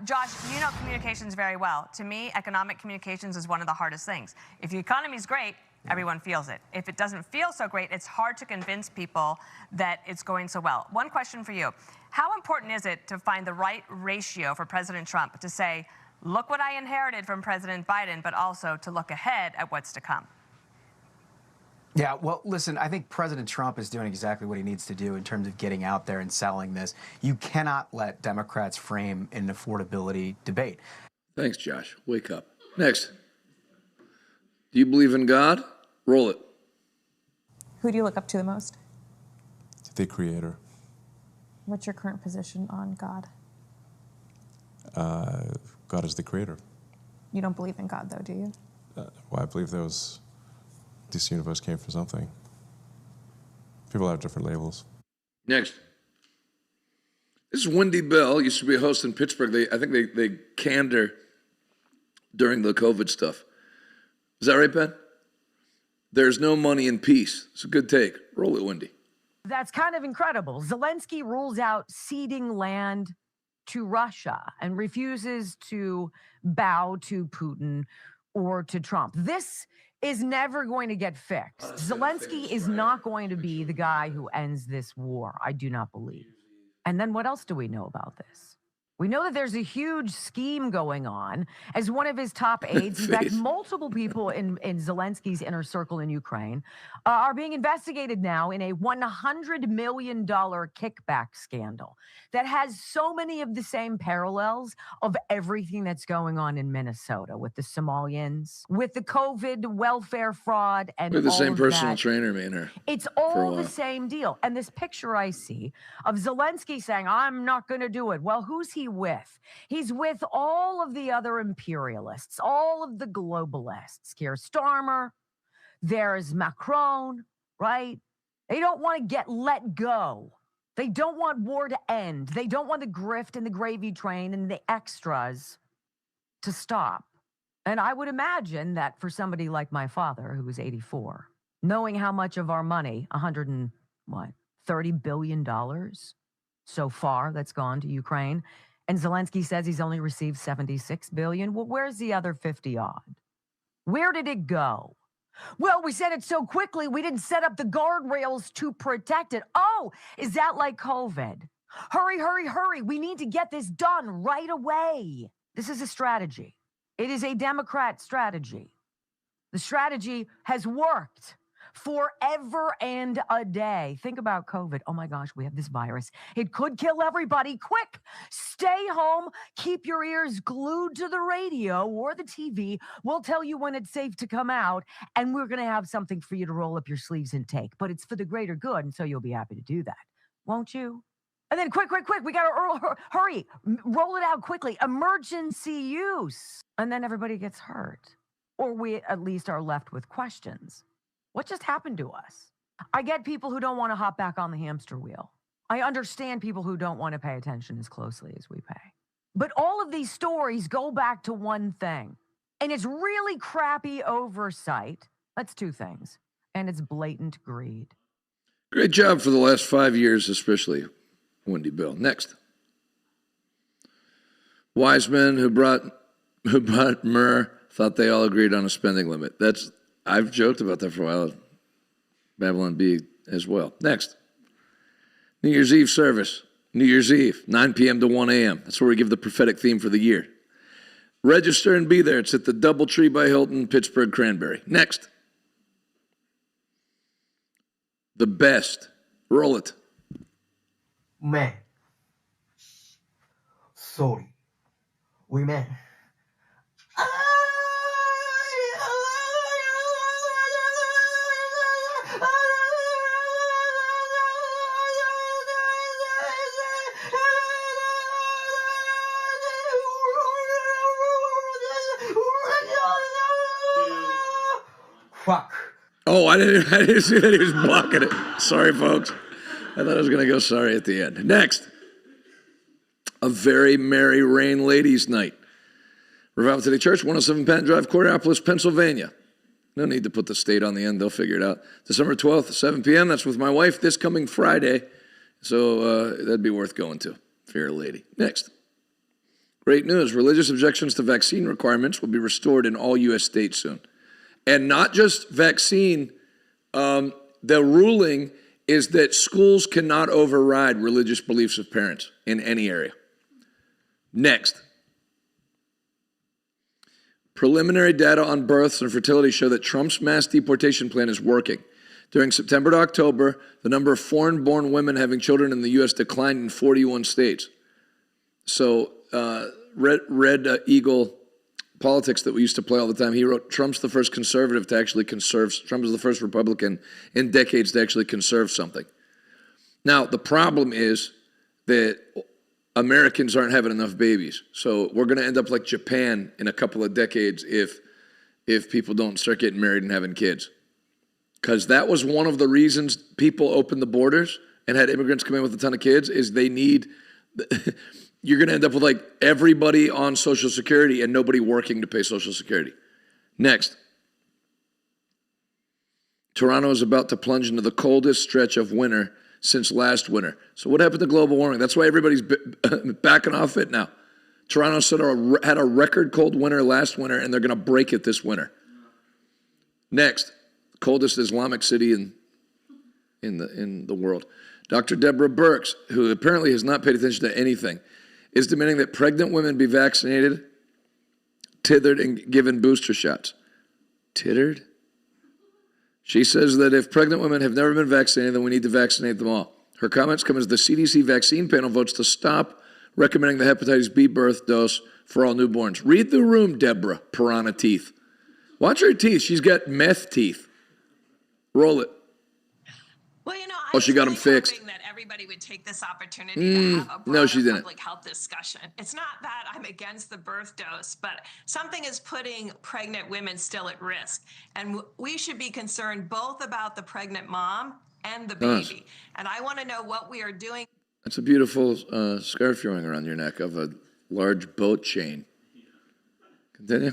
Josh, you know communications very well. To me, economic communications is one of the hardest things. If the economy is great, everyone feels it. If it doesn't feel so great, it's hard to convince people that it's going so well. One question for you. How important is it to find the right ratio for President Trump to say, look what I inherited from President Biden, but also to look ahead at what's to come? Yeah, well, listen, I think President Trump is doing exactly what he needs to do in terms of getting out there and selling this. You cannot let Democrats frame an affordability debate. Thanks, Josh. Wake up. Next. Do you believe in God? Roll it. Who do you look up to the most? The Creator. What's your current position on God? God is the Creator. You don't believe in God, though, do you? Well, I believe this universe came from something. People have different labels. Next. This is Wendy Bell. Used to be a host in Pittsburgh. I think they canned her during the COVID stuff. Is that right, Ben? There's no money in peace. It's a good take. Roll it, Wendy. That's kind of incredible. Zelensky rules out ceding land to Russia and refuses to bow to Putin or to Trump. This is never going to get fixed. Zelensky is not going to be the guy who ends this war, I do not believe. And then what else do we know about this? We know that there's a huge scheme going on. As one of his top aides, in fact, multiple people in Zelensky's inner circle in Ukraine are being investigated now in a $100 million kickback scandal that has so many of the same parallels of everything that's going on in Minnesota with the Somalians, with the COVID welfare fraud, and We're the all same of personal that. trainer, man. Her It's for a all while. the same deal. And this picture I see of Zelensky saying, I'm not going to do it. Well, who's he with? He's with all of the other imperialists, all of the globalists. Keir Starmer, there's Macron, right? They don't want to get let go. They don't want war to end. They don't want the grift and the gravy train and the extras to stop. And I would imagine that for somebody like my father, who was 84, knowing how much of our money, $30 billion so far that's gone to Ukraine, and Zelensky says he's only received 76 billion. Well, where's the other 50 odd? Where did it go? Well, we said it so quickly, we didn't set up the guardrails to protect it. Oh, is that like COVID? Hurry, hurry, hurry. We need to get this done right away. This is a strategy. It is a Democrat strategy. The strategy has worked forever and a day. Think about COVID. Oh my gosh, we have this virus. It could kill everybody. Quick, stay home. Keep your ears glued to the radio or the TV. We'll tell you when it's safe to come out, and we're going to have something for you to roll up your sleeves and take. But it's for the greater good, and so you'll be happy to do that. Won't you? And then quick, we got to hurry. Roll it out quickly. Emergency use. And then everybody gets hurt. Or we at least are left with questions. What just happened to us? I get people who don't want to hop back on the hamster wheel. I understand people who don't want to pay attention as closely as we pay. But all of these stories go back to one thing, and it's really crappy oversight. That's two things, and it's blatant greed. Great job for the last 5 years, especially, Wendy Bill. Next. Wise men who brought myrrh thought they all agreed on a spending limit. I've joked about that for a while. Babylon B as well. Next. New Year's Eve service. New Year's Eve, 9 p.m. to 1 a.m. That's where we give the prophetic theme for the year. Register and be there. It's at the Doubletree by Hilton, Pittsburgh Cranberry. Next. The best. Roll it. Men. Sorry. Women. Fuck. Oh, I didn't see that he was blocking it. Sorry, folks. I thought I was going to go sorry at the end. Next. A very merry rain ladies' night. Revival City Church, 107 Penn Drive, Coraopolis, Pennsylvania. No need to put the state on the end. They'll figure it out. December 12th, 7 p.m. That's with my wife this coming Friday. So that'd be worth going to if you're a lady. Next. Great news. Religious objections to vaccine requirements will be restored in all U.S. states soon. And not just vaccine. The ruling is that schools cannot override religious beliefs of parents in any area. Next. Preliminary data on births and fertility show that Trump's mass deportation plan is working. During September to October, the number of foreign-born women having children in the U.S. declined in 41 states. So Red Eagle Politics that we used to play all the time, he wrote, Trump's the first conservative to actually conserve. Trump is the first Republican in decades to actually conserve something. Now, the problem is that Americans aren't having enough babies. So we're going to end up like Japan in a couple of decades if people don't start getting married and having kids. Because that was one of the reasons people opened the borders and had immigrants come in with a ton of kids, is they need... You're going to end up with like everybody on Social Security and nobody working to pay Social Security. Next. Toronto is about to plunge into the coldest stretch of winter since last winter. So what happened to global warming? That's why everybody's backing off it now. Toronto had a record cold winter last winter, and they're going to break it this winter. Next. Coldest Islamic city in the world. Dr. Deborah Birx, who apparently has not paid attention to anything, is demanding that pregnant women be vaccinated, tithered, and given booster shots. Tithered? She says that if pregnant women have never been vaccinated, then we need to vaccinate them all. Her comments come as the CDC vaccine panel votes to stop recommending the hepatitis B birth dose for all newborns. Read the room, Deborah, piranha teeth. Watch her teeth. She's got meth teeth. Roll it. Well, you know, Oh, she got them fixed. hoping that everybody would take this opportunity to have a broader No, she didn't. public health discussion. It's not that I'm against the birth dose, but something is putting pregnant women still at risk. And we should be concerned both about the pregnant mom and the baby. Nice. And I want to know what we are doing That's a beautiful scarf you're wearing around your neck of a large boat chain. Continue.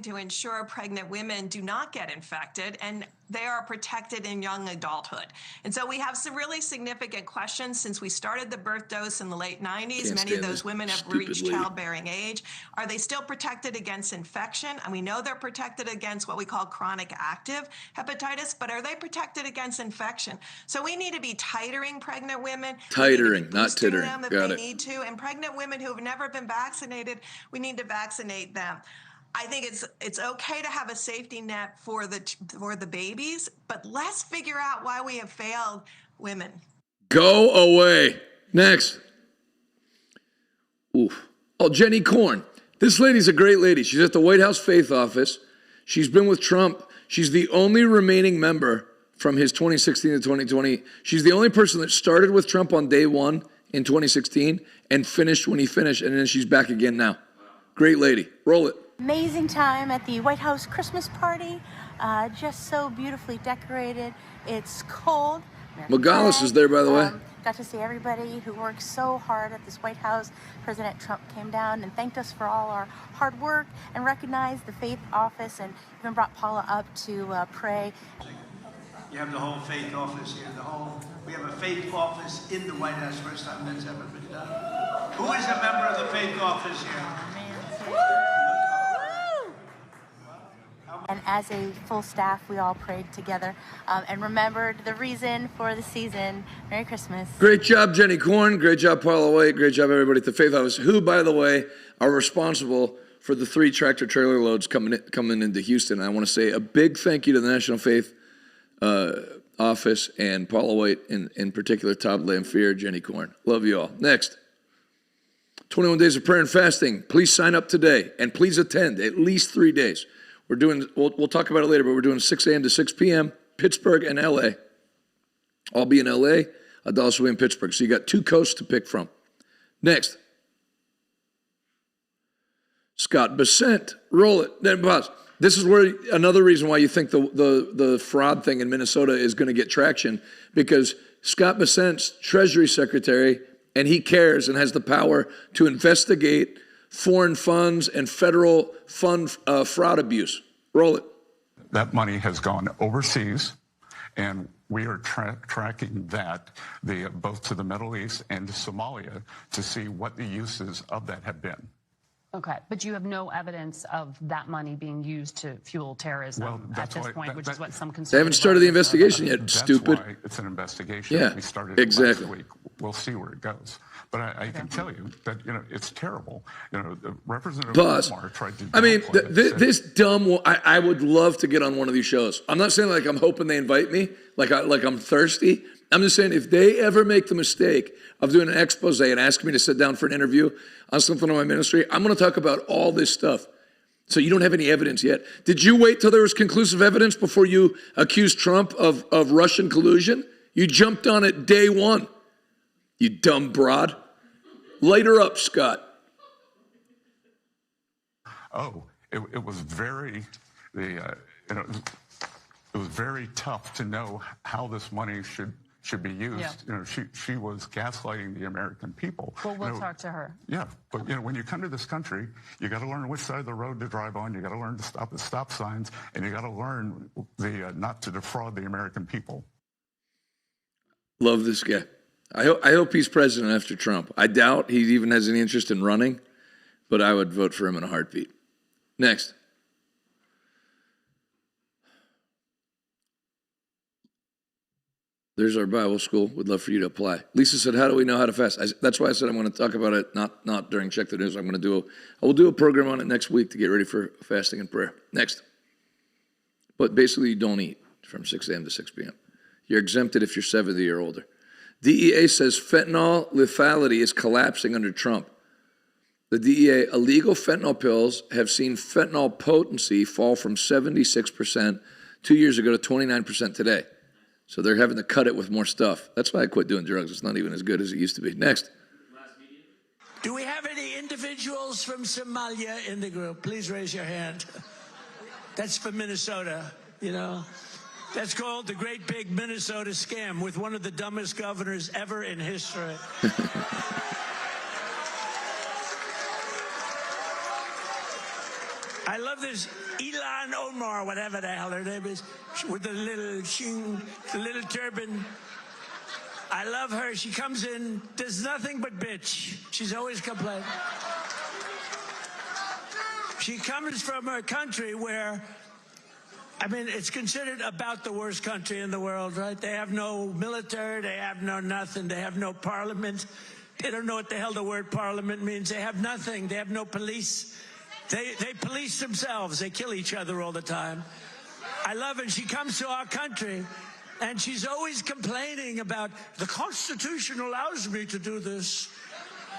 to ensure pregnant women do not get infected and they are protected in young adulthood. And so we have some really significant questions since we started the birth dose in the late 90s. Many of those women have reached childbearing age. Are they still protected against infection? And we know they're protected against what we call chronic active hepatitis, but are they protected against infection? So we need to be titering pregnant women. Titering, not tittering. Them if Got they it. need to. And pregnant women who have never been vaccinated, we need to vaccinate them. I think it's okay to have a safety net for the babies, but let's figure out why we have failed women. Go away. Next. Oof. Oh, Jenny Korn. This lady's a great lady. She's at the White House Faith Office. She's been with Trump. She's the only remaining member from his 2016 to 2020. She's the only person that started with Trump on day one in 2016 and finished when he finished, and then she's back again now. Great lady. Roll it. Amazing time at the White House Christmas party. Just so beautifully decorated. It's cold. Magalis is there, by the way. got to see everybody who worked so hard at this White House. President Trump came down and thanked us for all our hard work and recognized the faith office and even brought Paula up to pray. You have the whole faith office here. We have a faith office in the White House. First time that's ever been done. Who is a member of the faith office here? And as a full staff, we all prayed together and remembered the reason for the season. Merry Christmas. Great job, Jenny Korn. Great job, Paula White. Great job, everybody at the Faith Office, who, by the way, are responsible for the 3 tractor-trailer loads coming into Houston. I want to say a big thank you to the National Faith Office and Paula White, in particular, Todd Lamphere, Jenny Korn. Love you all. Next. 21 days of prayer and fasting. Please sign up today, and please attend at least 3 days. We'll talk about it later, but we're doing 6 a.m. to 6 p.m., Pittsburgh and L.A. I'll be in L.A., I'll also be in Pittsburgh. So you got 2 coasts to pick from. Next. Scott Bessent. Roll it. Then pause. This is where another reason why you think the fraud thing in Minnesota is going to get traction, because Scott Bessent's Treasury Secretary, and he cares and has the power to investigate foreign funds and federal fund fraud abuse. Roll it. That money has gone overseas, and we are tracking that both to the Middle East and to Somalia to see what the uses of that have been. Okay, but you have no evidence of that money being used to fuel terrorism at this point, which is what some conservatives... They haven't started the investigation yet, That's stupid. why it's an investigation. Yeah, we started it exactly. last week. We'll see where it goes. But I can tell you that, it's terrible. Representative Omar tried to... I mean, this dumb... I would love to get on one of these shows. I'm not saying like I'm hoping they invite me, like I'm thirsty. I'm just saying if they ever make the mistake of doing an expose and asking me to sit down for an interview on something on my ministry, I'm going to talk about all this stuff. So you don't have any evidence yet. Did you wait till there was conclusive evidence before you accused Trump of Russian collusion? You jumped on it day one. You dumb broad. Light her up, Scott. Oh, it was very, it was very tough to know how this money should be used. Yeah. She was gaslighting the American people. Well, we'll talk to her. Yeah, but when you come to this country, you got to learn which side of the road to drive on. You got to learn to stop at stop signs, and you got to learn not to defraud the American people. Love this guy. I hope he's president after Trump. I doubt he even has any interest in running, but I would vote for him in a heartbeat. Next. There's our Bible school. We'd love for you to apply. Lisa said, how do we know how to fast? That's why I said I'm going to talk about it, not during Check the News. I will do a program on it next week to get ready for fasting and prayer. Next. But basically, you don't eat from 6 a.m. to 6 p.m. You're exempted if you're 70 or older. DEA says fentanyl lethality is collapsing under Trump. The DEA, illegal fentanyl pills have seen fentanyl potency fall from 76% 2 years ago to 29% today. So they're having to cut it with more stuff. That's why I quit doing drugs. It's not even as good as it used to be. Next. Do we have any individuals from Somalia in the group? Please raise your hand. That's from Minnesota, That's called the Great Big Minnesota Scam with one of the dumbest governors ever in history. I love this Ilhan Omar, whatever the hell her name is, with the little turban. I love her. She comes in, does nothing but bitch. She's always complaining. She comes from a country where, it's considered about the worst country in the world, right? They have no military, they have no nothing, they have no parliament. They don't know what the hell the word parliament means. They have nothing, they have no police. They police themselves. They kill each other all the time. I love it. She comes to our country, and she's always complaining about the Constitution allows me to do this.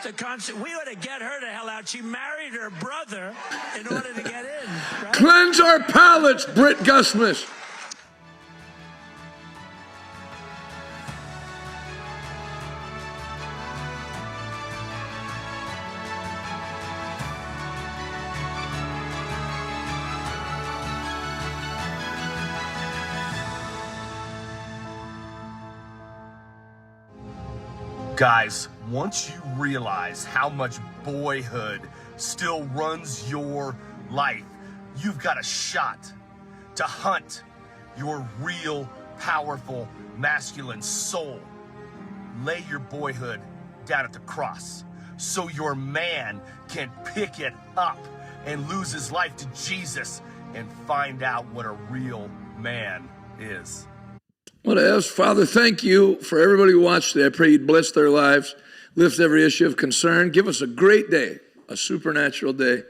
We ought to get her the hell out. She married her brother in order to get in. Right? Cleanse our palates, Britt Gusmus. Guys, once you realize how much boyhood still runs your life, you've got a shot to hunt your real, powerful, masculine soul. Lay your boyhood down at the cross so your man can pick it up and lose his life to Jesus and find out what a real man is. I want to ask, Father, thank you for everybody who watched today. I pray you'd bless their lives, lift every issue of concern. Give us a great day, a supernatural day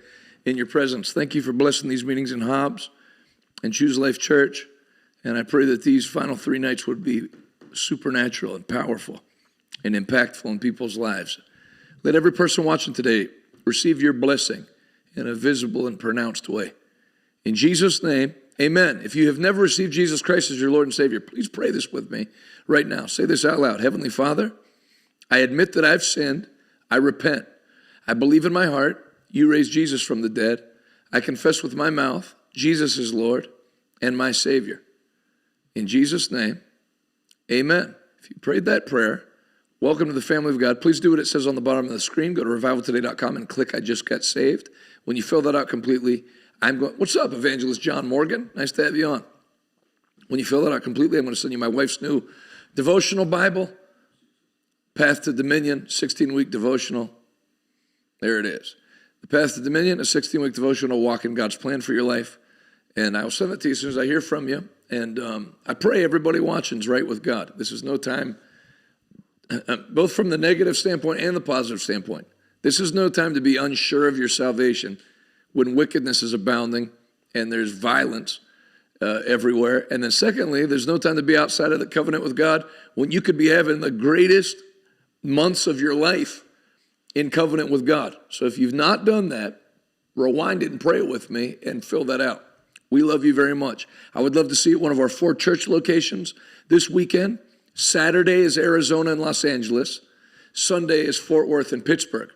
in your presence. Thank you for blessing these meetings in Hobbs and Choose Life Church. And I pray that these final 3 nights would be supernatural and powerful and impactful in people's lives. Let every person watching today receive your blessing in a visible and pronounced way. In Jesus' name, amen. If you have never received Jesus Christ as your Lord and Savior, please pray this with me right now. Say this out loud. Heavenly Father, I admit that I've sinned. I repent. I believe in my heart you raised Jesus from the dead. I confess with my mouth Jesus is Lord and my Savior. In Jesus' name, amen. If you prayed that prayer, welcome to the family of God. Please do what it says on the bottom of the screen. Go to revivaltoday.com and click I just got saved. When you fill that out completely, what's up, Evangelist John Morgan? Nice to have you on. When you fill that out completely, I'm going to send you my wife's new devotional Bible, Path to Dominion, 16-week devotional. There it is. The Path to Dominion, a 16-week devotional, walk in God's plan for your life. And I will send it to you as soon as I hear from you. And I pray everybody watching is right with God. This is no time, both from the negative standpoint and the positive standpoint. This is no time to be unsure of your salvation when wickedness is abounding and there's violence everywhere. And then secondly, there's no time to be outside of the covenant with God when you could be having the greatest months of your life in covenant with God. So if you've not done that, rewind it and pray it with me and fill that out. We love you very much. I would love to see you at one of our 4 church locations this weekend. Saturday is Arizona and Los Angeles. Sunday is Fort Worth and Pittsburgh.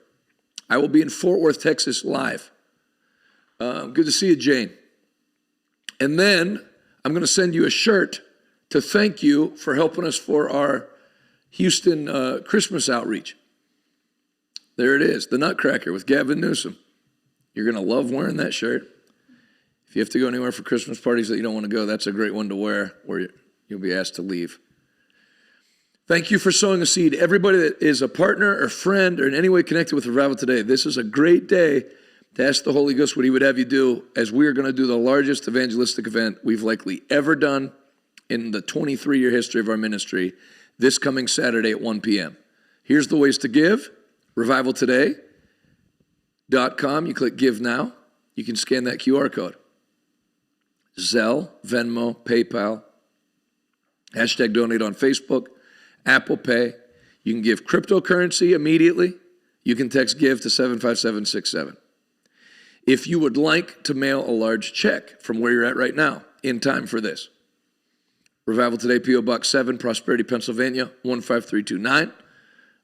I will be in Fort Worth, Texas live. Good to see you, Jane. And then I'm going to send you a shirt to thank you for helping us for our Houston Christmas outreach. There it is, the Nutcracker with Gavin Newsom. You're going to love wearing that shirt. If you have to go anywhere for Christmas parties that you don't want to go, that's a great one to wear where you'll be asked to leave. Thank you for sowing a seed. Everybody that is a partner or friend or in any way connected with Revival Today, this is a great day to ask the Holy Ghost what he would have you do, as we are going to do the largest evangelistic event we've likely ever done in the 23-year history of our ministry this coming Saturday at 1 p.m. Here's the ways to give. RevivalToday.com. You click Give Now. You can scan that QR code. Zelle, Venmo, PayPal, #donate on Facebook, Apple Pay. You can give cryptocurrency immediately. You can text GIVE to 75767. If you would like to mail a large check from where you're at right now in time for this, Revival Today, P.O. Box 7, Prosperity, Pennsylvania, 15329.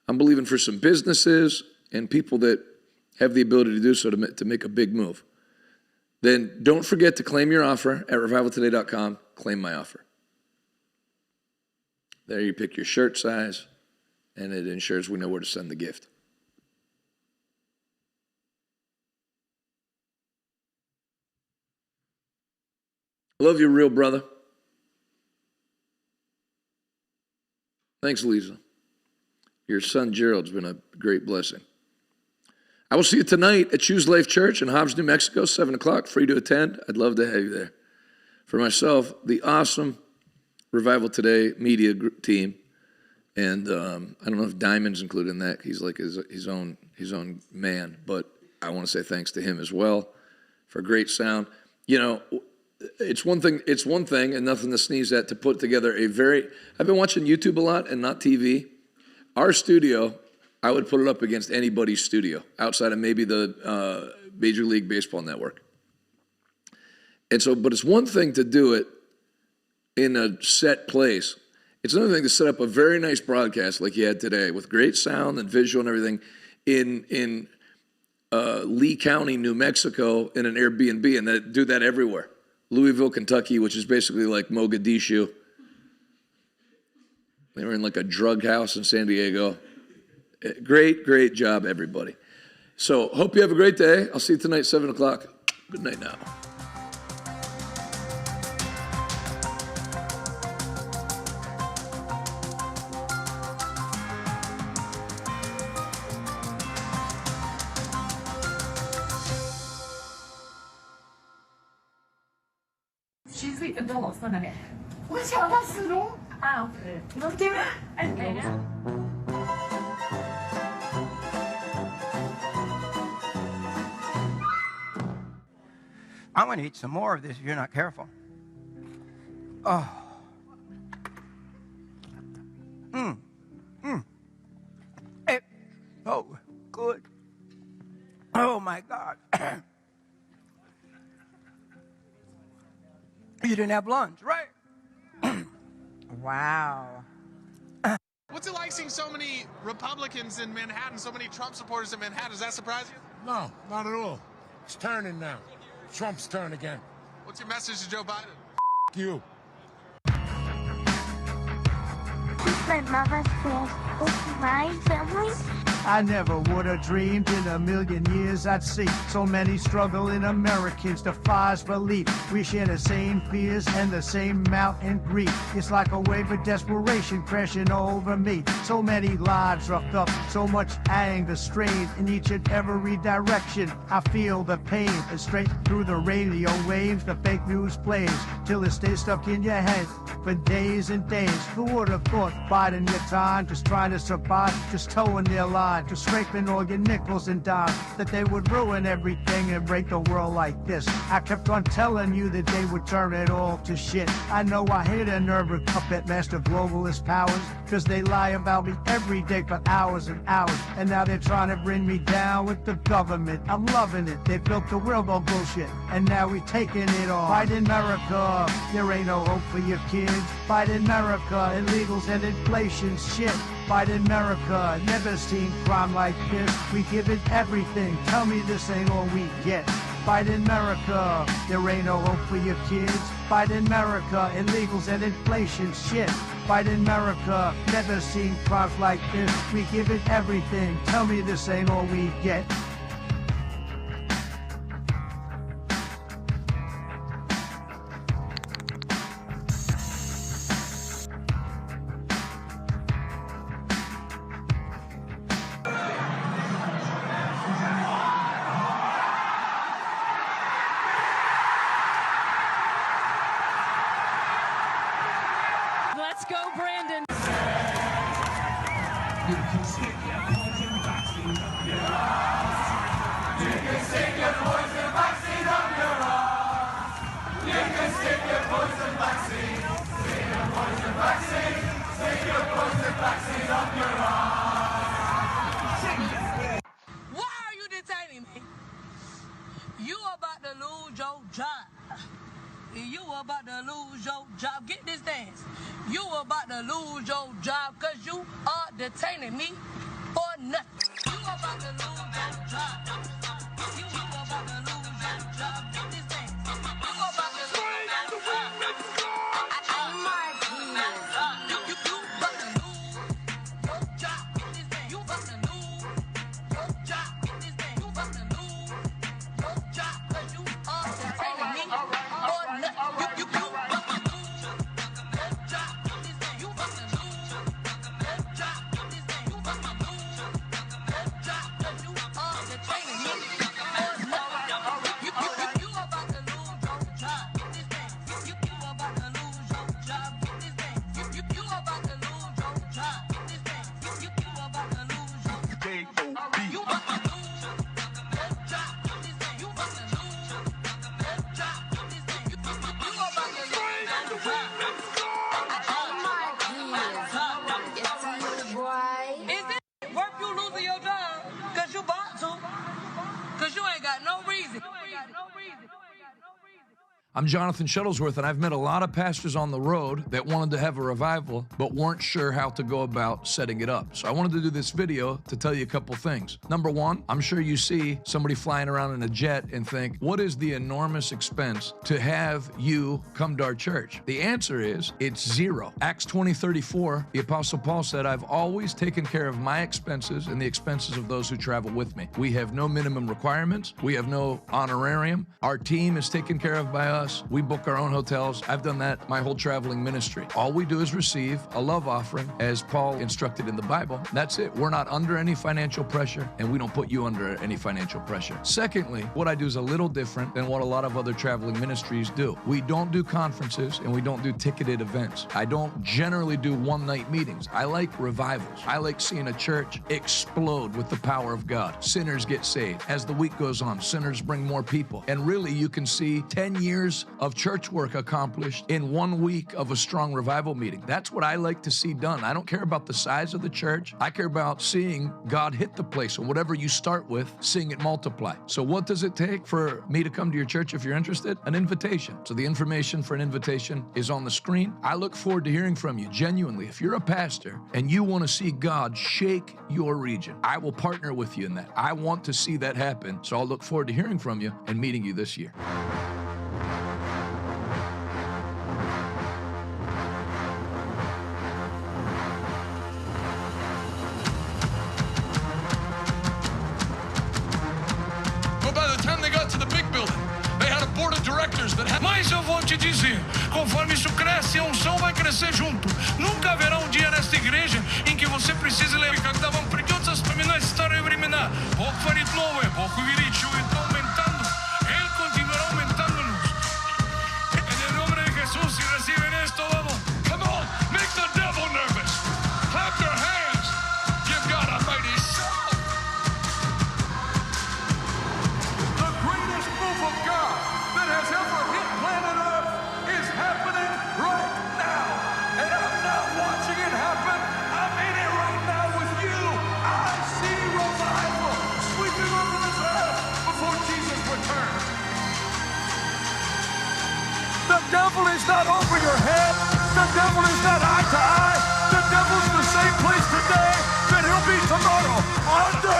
I'm believing for some businesses and people that have the ability to do so to make a big move. Then don't forget to claim your offer at revivaltoday.com. Claim my offer. There you pick your shirt size, and it ensures we know where to send the gift. I love you, real brother. Thanks, Lisa. Your son Gerald's been a great blessing. I will see you tonight at Choose Life Church in Hobbs, New Mexico, 7 o'clock, free to attend. I'd love to have you there. For myself, the awesome Revival Today media team, and I don't know if Diamond's included in that. He's like his own man, but I want to say thanks to him as well for great sound. You know, it's one thing, and nothing to sneeze at, to put together I've been watching YouTube a lot and not TV. Our studio, I would put it up against anybody's studio outside of maybe the Major League Baseball network. And so, but it's one thing to do it in a set place. It's another thing to set up a very nice broadcast like you had today with great sound and visual and everything in Lee County, New Mexico, in an Airbnb, and do that everywhere. Louisville, Kentucky, which is basically like Mogadishu. They were in like a drug house in San Diego. Great, great job, everybody. So hope you have a great day. I'll see you tonight, 7 o'clock. Good night now. She's the adult, isn't it? What's your last name? Oh, look at it. Okay. I'm going to eat some more of this if you're not careful. Oh. It's so good. Oh, my God. You didn't have lunch, right? Wow. What's it like seeing so many Republicans in Manhattan, so many Trump supporters in Manhattan? Does that surprise you? No, not at all. It's turning now. Trump's turn again. What's your message to Joe Biden? You. My mother says it's my family. I never would have dreamed in a million years I'd see so many struggling Americans defies belief. We share the same fears and the same mountain grief. It's like a wave of desperation crashing over me. So many lives roughed up, so much anger, strain in each and every direction. I feel the pain, and straight through the radio waves, the fake news plays till it stays stuck in your head for days and days. Who would have thought biding your time, just trying to survive, just towing their line, just scraping all your nickels and dimes, that they would ruin everything and break the world like this. I kept on telling you that they would turn it all to shit. I know I hit a nerve with puppet master globalist powers, cause they lie about me every day for hours and hours, and now they're trying to bring me down with the government. I'm loving it. They built the world on bullshit, and now we taking it on. Fight in America, there ain't no hope for your kids. Fight in America, illegals and inflation shit. Fight in America, never seen crime like this. We give it everything, tell me this ain't all we get. Fight in America, there ain't no hope for your kids. Fight in America, illegals and inflation shit. Fight in America, never seen crimes like this. We give it everything, tell me this ain't all we get. Let's go, Brandon. You can stick your poison vaccine up your arm. You can stick your poison vaccine up your arm. You can stick your poison vaccine. Stick your poison vaccine. Stick your poison vaccine up your arm. Why are you detaining me? You about to lose your job. You about to lose your job. Get this dance. You about to lose your job because you are detaining me for nothing. You about to lose your job. You about to lose your job. Get this dance. You about to lose your job. Oh my goodness. You about to lose your job. Get this dance. You about to lose your job. Get this dance. You about to lose your job because you are detaining me for nothing. You about to lose. You about to lose your job. This thing. You about to I'm Jonathan Shuttlesworth, and I've met a lot of pastors on the road that wanted to have a revival, but weren't sure how to go about setting it up. So I wanted to do this video to tell you a couple things. Number one, I'm sure you see somebody flying around in a jet and think, what is the enormous expense to have you come to our church? The answer is, it's zero. Acts 20:34, the Apostle Paul said, I've always taken care of my expenses and the expenses of those who travel with me. We have no minimum requirements. We have no honorarium. Our team is taken care of by us. We book our own hotels. I've done that my whole traveling ministry. All we do is receive a love offering as Paul instructed in the Bible. That's it. We're not under any financial pressure, and we don't put you under any financial pressure. Secondly, what I do is a little different than what a lot of other traveling ministries do. We don't do conferences and we don't do ticketed events. I don't generally do one-night meetings. I like revivals. I like seeing a church explode with the power of God. Sinners get saved. As the week goes on, sinners bring more people. And really, you can see 10 years of church work accomplished in 1 week of a strong revival meeting. That's what I like to see done. I don't care about the size of the church. I care about seeing God hit the place. And whatever you start with, seeing it multiply. So what does it take for me to come to your church if you're interested? An invitation. So the information for an invitation is on the screen. I look forward to hearing from you. Genuinely, if you're a pastor and you want to see God shake your region, I will partner with you in that. I want to see that happen. So I'll look forward to hearing from you and meeting you this year. Mas eu vou te dizer, conforme isso cresce, a unção vai crescer junto. Nunca haverá um dia nesta igreja em que você precise ler. Когда вам придется вспоминать старые времена, Бог творит новое, Бог увеличивает, aumentando. Él continuará aumentándonos. En el nombre de Jesús, si reciben esto, vamos. Come on, make the devil nervous. Clap your hands. Give God a mighty shout. The greatest move of God that has ever hit planet Earth is happening right now. And I'm not watching it happen. I'm in it right now with you. I see revival sweeping over this earth before Jesus returns. The devil is not over your head. The devil is not eye to eye. The devil's the same place today that he'll be tomorrow. Under